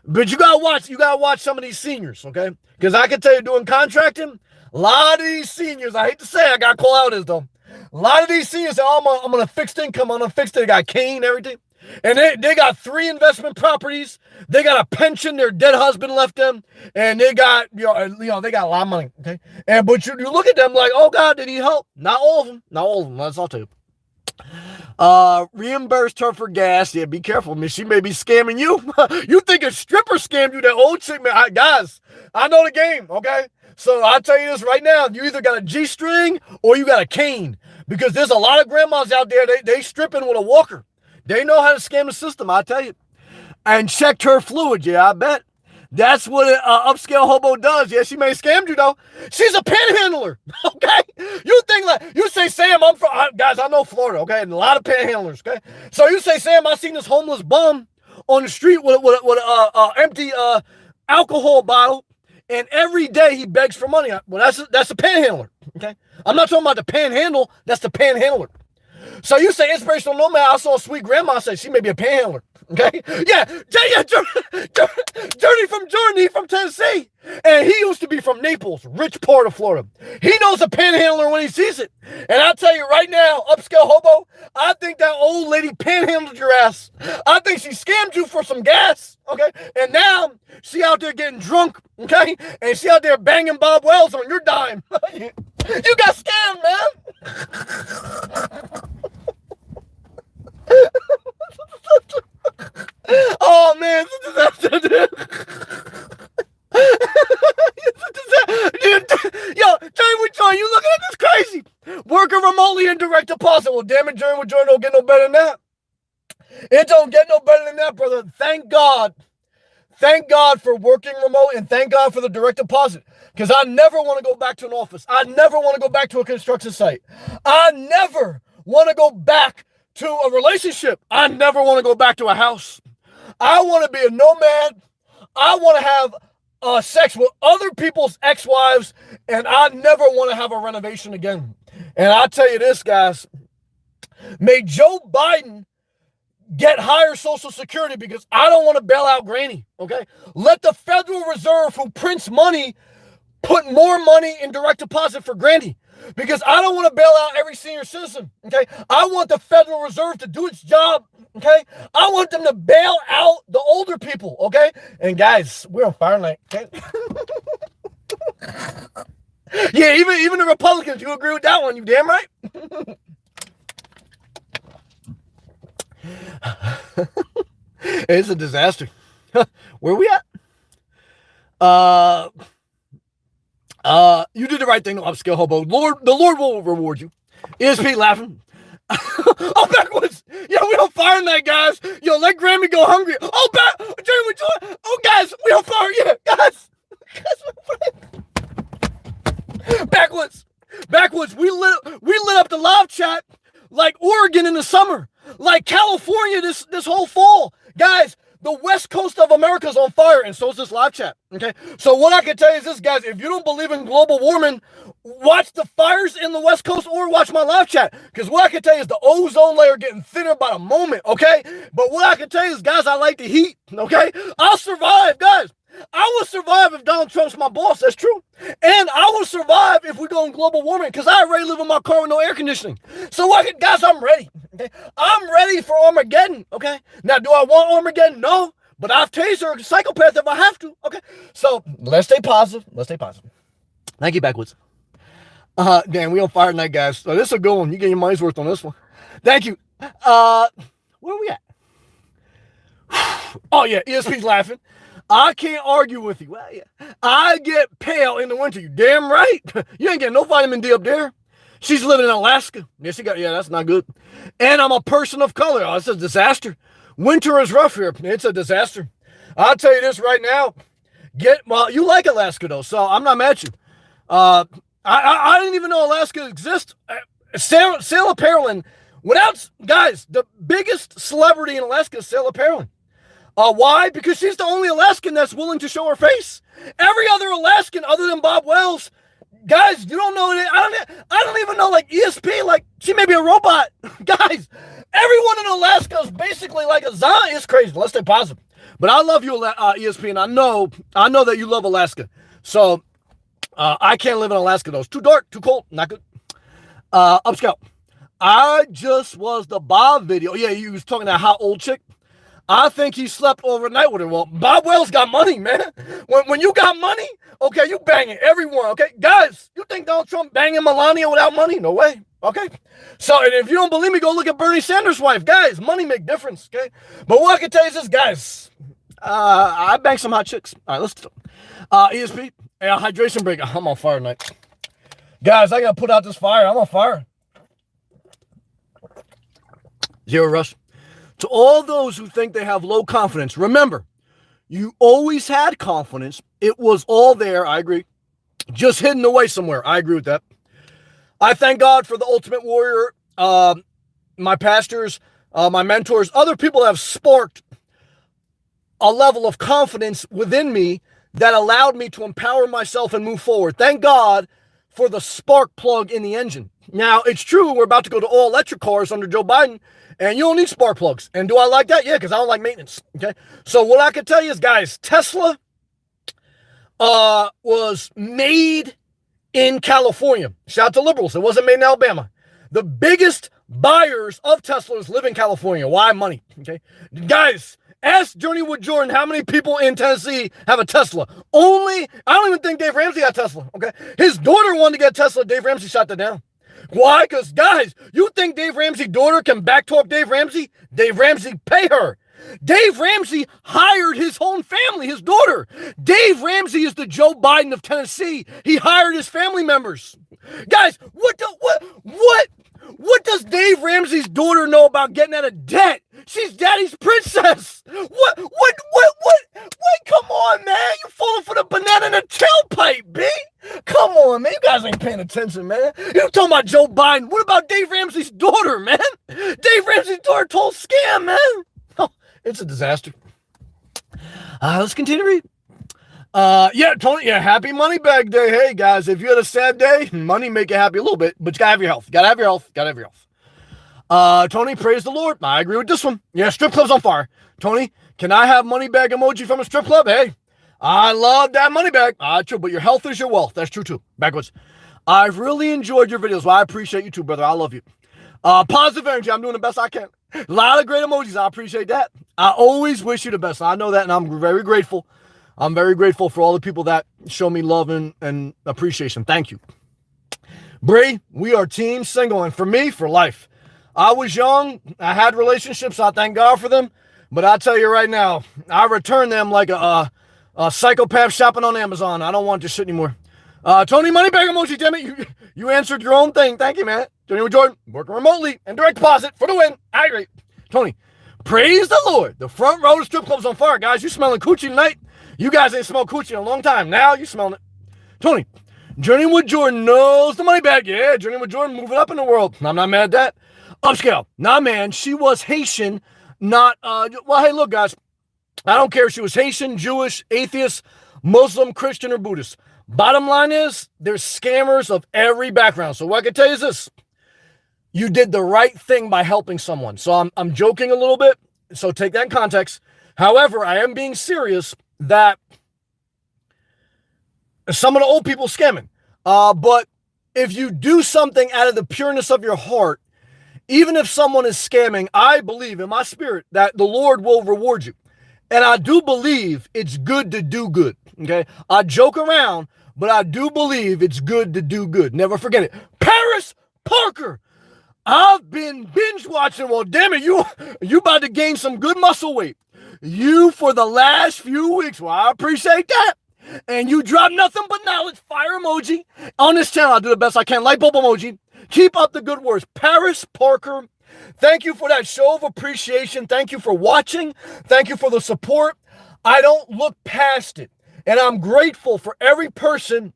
But you gotta watch some of these seniors, okay? Because I can tell you, doing contracting, a lot of these seniors, I hate to say, I got to call out this though. A lot of these seniors say, oh, I'm on a fixed income, I'm on a fixed income. They got cane, everything. And they got 3 investment properties. They got a pension their dead husband left them. And they got, they got a lot of money, okay? But you look at them like, oh, God, did he help? Not all of them. Not all of them. That's all too. Reimbursed her for gas. Yeah, be careful, man. She may be scamming you. You think a stripper scammed you, that old chick, man. Guys, I know the game, okay? So I'll tell you this right now. You either got a G-string or you got a cane. Because there's a lot of grandmas out there, they stripping with a walker. They know how to scam the system, I tell you. And checked her fluid, yeah, I bet. That's what an upscale hobo does. Yeah, she may have scammed you, though. She's a panhandler, okay? You think like, you say, Sam, I'm from, guys, I know Florida, okay? And a lot of panhandlers, okay? So you say, Sam, I seen this homeless bum on the street with an empty alcohol bottle, and every day he begs for money. Well, that's a panhandler, okay? I'm not talking about the panhandle, that's the panhandler. So you say inspirational nomad. I saw a sweet grandma say she may be a panhandler. Okay? Yeah, Journey from Tennessee. And he used to be from Naples, rich part of Florida. He knows a panhandler when he sees it. And I'll tell you right now, upscale hobo, I think that old lady panhandled your ass. I think she scammed you for some gas. Okay? And now she out there getting drunk. Okay? And she out there banging Bob Wells on your dime. You got scammed, man. Oh man. Yo, Jerry with Joy, you looking at this crazy? Working remotely and direct deposit. Well, damn it, Jerry with Joy don't get no better than that. It don't get no better than that, brother. Thank God. Thank God for working remote, and thank God for the direct deposit. Because I never want to go back to an office. I never want to go back to a construction site. I never want to go back to a relationship. I never want to go back to a house. I want to be a nomad. I want to have sex with other people's ex-wives, and I never want to have a renovation again. And I'll tell you this, guys. May Joe Biden get higher Social Security, because I don't want to bail out Granny, okay? Let the Federal Reserve, who prints money, put more money in direct deposit for Granny, because I don't want to bail out every senior citizen, okay? I want the Federal Reserve to do its job, okay? I want them to bail out the older people, okay? And guys, we're on fire tonight, okay? Yeah, even the Republicans, you agree with that one, you damn right. It's a disaster. Where we at? You did the right thing, upscale hobo. The Lord will reward you. ESP laughing. Oh, backwards. Yeah, we on fire tonight, guys. Yo, let Grammy go hungry. Oh, Jerry, we doing? Oh, guys, we on fire. Yeah, guys. Backwards. We lit up the live chat like Oregon in the summer, like California this whole fall. Guys, the west coast of America is on fire, and so is this live chat, okay? So what I can tell you is this, guys, if you don't believe in global warming, watch the fires in the west coast or watch my live chat, because what I can tell you is the ozone layer getting thinner by the moment, okay? But what I can tell you is, guys, I like the heat, okay? I'll survive, guys. I will survive if Donald Trump's my boss. That's true. And I will survive if we go in global warming, because I already live in my car with no air conditioning. So, guys, I'm ready. Okay? I'm ready for Armageddon. Okay. Now, do I want Armageddon? No. But I've taser a psychopath if I have to. Okay. So let's stay positive. Thank you, Backwoods. Damn, we on fire tonight, guys. So this is a good one. You get your money's worth on this one. Thank you. Where are we at? Oh yeah, ESP's laughing. I can't argue with you. Well, yeah. I get pale in the winter. You damn right. You ain't getting no vitamin D up there. She's living in Alaska. Yeah, that's not good. And I'm a person of color. Oh, it's a disaster. Winter is rough here. It's a disaster. I'll tell you this right now. You like Alaska though, so I'm not mad at you. I didn't even know Alaska exists. Sarah Palin, guys, the biggest celebrity in Alaska is Sarah Palin. Why? Because she's the only Alaskan that's willing to show her face. Every other Alaskan, other than Bob Wells, guys, you don't know it. I don't even know, like, ESP, like, she may be a robot. Guys, everyone in Alaska is basically like a zombie. It's crazy. Let's stay positive. But I love you, ESP, and I know that you love Alaska. So, I can't live in Alaska, though. It's too dark, too cold, not good. Upscout. I just was the Bob video. Yeah, you was talking to that hot old chick. I think he slept overnight with her. Well, Bob Wells got money, man. When you got money, okay, you banging everyone, okay? Guys, you think Donald Trump banging Melania without money? No way, okay? So, and if you don't believe me, go look at Bernie Sanders' wife. Guys, money make difference, okay? But what I can tell you is this, guys, I banged some hot chicks. All right, let's do it. ESP, hydration break. I'm on fire tonight. Guys, I got to put out this fire. I'm on fire. Zero rush. To all those who think they have low confidence, remember, you always had confidence. It was all there. I agree. Just hidden away somewhere. I agree with that. I thank God for the Ultimate Warrior, my pastors, my mentors, other people have sparked a level of confidence within me that allowed me to empower myself and move forward. Thank God for the spark plug in the engine. Now, it's true, we're about to go to all electric cars under Joe Biden, and you don't need spark plugs. And do I like that? Yeah, because I don't like maintenance. Okay. So what I can tell you is, guys, Tesla was made in California. Shout out to liberals. It wasn't made in Alabama. The biggest buyers of Teslas live in California. Why? Money. Okay. Guys, ask Journeywood Jordan how many people in Tennessee have a Tesla. I don't even think Dave Ramsey got a Tesla. Okay. His daughter wanted to get a Tesla. Dave Ramsey shot that down. Why? Because, guys, you think Dave Ramsey's daughter can backtalk Dave Ramsey? Dave Ramsey pay her. Dave Ramsey hired his own family, his daughter. Dave Ramsey is the Joe Biden of Tennessee. He hired his family members. Guys, what does Dave Ramsey's daughter know about getting out of debt? She's daddy's princess. What? Come on, man. You falling for the banana in the tailpipe, B. Come on, man. You guys ain't paying attention, man. You talking about Joe Biden. What about Dave Ramsey's daughter, man? Dave Ramsey's daughter told scam, man. Oh, it's a disaster. Let's continue to read. Yeah, Tony, yeah, happy money bag day. Hey, guys, if you had a sad day, money make you happy a little bit, but you gotta have your health. Gotta have your health. Tony, praise the Lord. I agree with this one. Yeah, strip club's on fire. Tony, can I have money bag emoji from a strip club? Hey, I love that money bag. True, but your health is your wealth. That's true, too. Backwards. I've really enjoyed your videos. Well, I appreciate you, too, brother. I love you. Positive energy. I'm doing the best I can. A lot of great emojis. I appreciate that. I always wish you the best. I know that, and I'm very grateful. I'm very grateful for all the people that show me love and appreciation. Thank you. Bree, we are team single, and for me, for life. I was young. I had relationships. I thank God for them. But I'll tell you right now, I return them like a psychopath shopping on Amazon. I don't want this shit anymore. Tony Moneybag emoji, damn it. You answered your own thing. Thank you, man. Johnny with Jordan, working remotely and direct deposit for the win. I agree. Tony, praise the Lord. The front row of the strip club's on fire, guys. You smelling coochie tonight? You guys ain't smelled coochie in a long time. Now you smelling it. Tony, Journey with Jordan knows the money bag. Yeah, Journey with Jordan moving up in the world. I'm not mad at that. Upscale. Nah, man. She was Haitian, not, well, hey, look, guys. I don't care if she was Haitian, Jewish, atheist, Muslim, Christian, or Buddhist. Bottom line is, there's scammers of every background. So what I can tell you is this. You did the right thing by helping someone. So I'm joking a little bit. So take that in context. However, I am being serious that some of the old people scamming. But if you do something out of the pureness of your heart, even if someone is scamming, I believe in my spirit that the Lord will reward you. And I do believe it's good to do good. Okay. I joke around, but I do believe it's good to do good. Never forget it. Paris Parker. I've been binge watching. Well, damn it. You about to gain some good muscle weight. You for the last few weeks. Well, I appreciate that. And you drop nothing but knowledge. Fire emoji. On this channel, I do the best I can. Light bulb emoji. Keep up the good words. Paris Parker. Thank you for that show of appreciation. Thank you for watching. Thank you for the support. I don't look past it. And I'm grateful for every person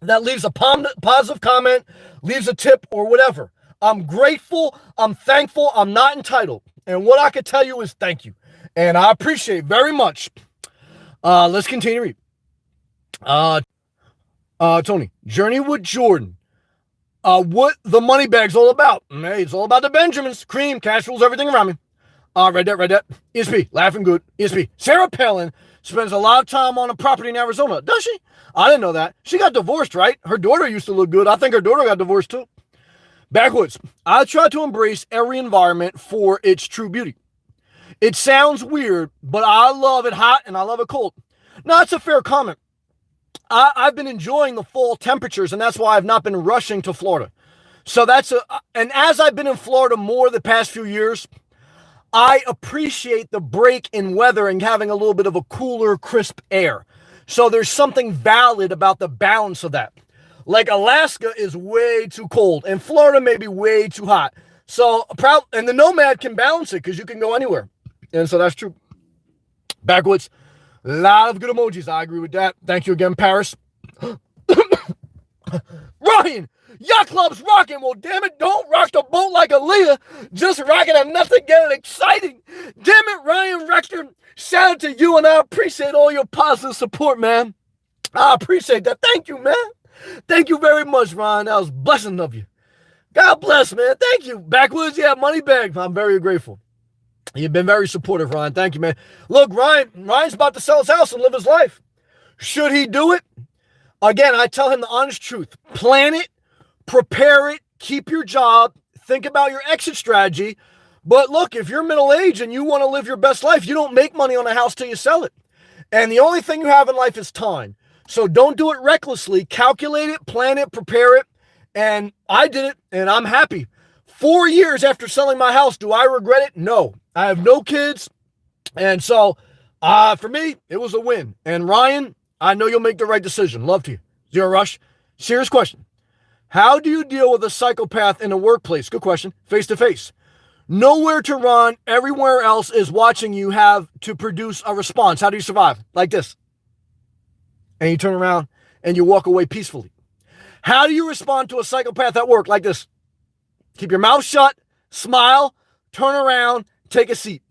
that leaves a positive comment, leaves a tip, or whatever. I'm grateful. I'm thankful. I'm not entitled. And what I can tell you is thank you. And I appreciate very much. Let's continue to read. Tony, Journey with Jordan. What the money bag's all about. Hey, it's all about the Benjamins. Cream, cash rules everything around me. Read that. ESP, laughing good. ESP. Sarah Palin spends a lot of time on a property in Arizona. Does she? I didn't know that. She got divorced, right? Her daughter used to look good. I think her daughter got divorced too. Backwoods. I try to embrace every environment for its true beauty. It sounds weird, but I love it hot and I love it cold. Now, that's a fair comment. I've been enjoying the fall temperatures, and that's why I've not been rushing to Florida. So and as I've been in Florida more the past few years, I appreciate the break in weather and having a little bit of a cooler, crisp air. So there's something valid about the balance of that. Like Alaska is way too cold, and Florida may be way too hot. So and the Nomad can balance it because you can go anywhere. And so that's true. Backwoods. A lot of good emojis. I agree with that. Thank you again, Paris. Ryan, yacht club's rocking. Well, damn it, don't rock the boat like Aaliyah. Just rock it enough to get it exciting. Damn it, Ryan Rector. Shout out to you, and I appreciate all your positive support, man. I appreciate that. Thank you, man. Thank you very much, Ryan. That was a blessing of you. God bless, man. Thank you. Backwoods, yeah, money bag. I'm very grateful. You've been very supportive, Ryan. Thank you, man. Look, Ryan's about to sell his house and live his life. Should he do it? Again, I tell him the honest truth. Plan it, prepare it, keep your job, think about your exit strategy. But look, if you're middle-aged and you want to live your best life, you don't make money on a house till you sell it. And the only thing you have in life is time. So don't do it recklessly. Calculate it, plan it, prepare it. And I did it, and I'm happy. 4 years after selling my house, do I regret it? No. I have no kids. And so, for me, it was a win. And Ryan, I know you'll make the right decision. Love to you. Zero rush. Serious question. How do you deal with a psychopath in a workplace? Good question. Face to face. Nowhere to run. Everywhere else is watching you have to produce a response. How do you survive? Like this. And you turn around and you walk away peacefully. How do you respond to a psychopath at work? Like this. Keep your mouth shut, smile, turn around, take a seat.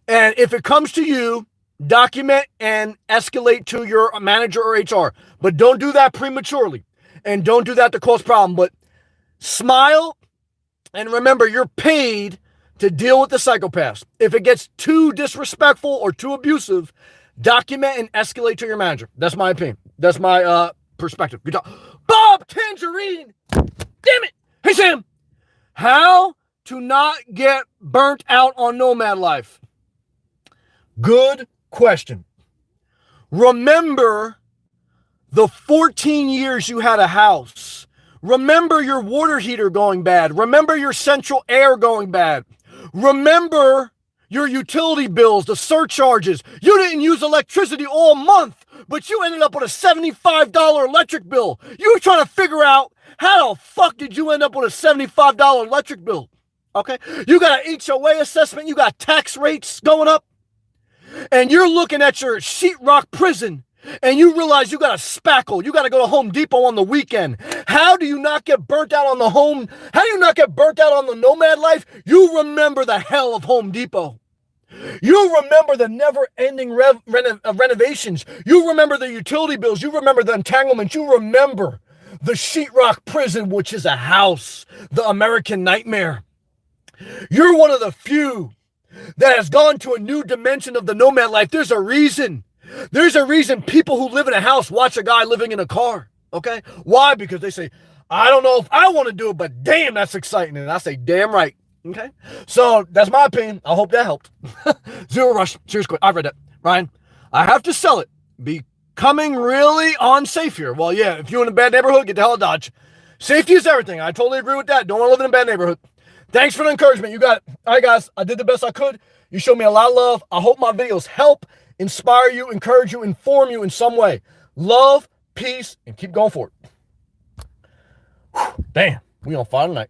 And if it comes to you, document and escalate to your manager or HR. But don't do that prematurely. And don't do that to cause problem. But smile, and remember, you're paid to deal with the psychopaths. If it gets too disrespectful or too abusive, document and escalate to your manager. That's my opinion. That's my perspective. Good job. Bob Tangerine! Damn it! Hey, Sam! How to not get burnt out on nomad life? Good question. Remember the 14 years you had a house. Remember your water heater going bad. Remember your central air going bad. Remember your utility bills, the surcharges. You didn't use electricity all month, but you ended up with a $75 electric bill. You were trying to figure out how the fuck did you end up with a $75 electric bill? Okay? You got an HOA assessment, you got tax rates going up, and you're looking at your sheetrock prison, and you realize you got a spackle. You got to go to Home Depot on the weekend. How do you not get burnt out on the home? How do you not get burnt out on the nomad life? You remember the hell of Home Depot. You remember the never-ending renovations. You remember the utility bills. You remember the entanglements. You remember the sheetrock prison, which is a house, the American nightmare. You're one of the few that has gone to a new dimension of the nomad life. There's a reason. There's a reason people who live in a house watch a guy living in a car, okay? Why? Because they say, I don't know if I want to do it, but damn, that's exciting. And I say, damn right, okay? So that's my opinion. I hope that helped. Zero Rush. Cheers, quick. I've read that. Ryan, I have to sell it. Becoming really unsafe here. Well, yeah, if you're in a bad neighborhood, get the hell out of Dodge. Safety is everything. I totally agree with that. Don't want to live in a bad neighborhood. Thanks for the encouragement. You got it. All right, guys, I did the best I could. You showed me a lot of love. I hope my videos help, inspire you, encourage you, inform you in some way. Love, peace, and keep going for it. Damn, we on fire tonight.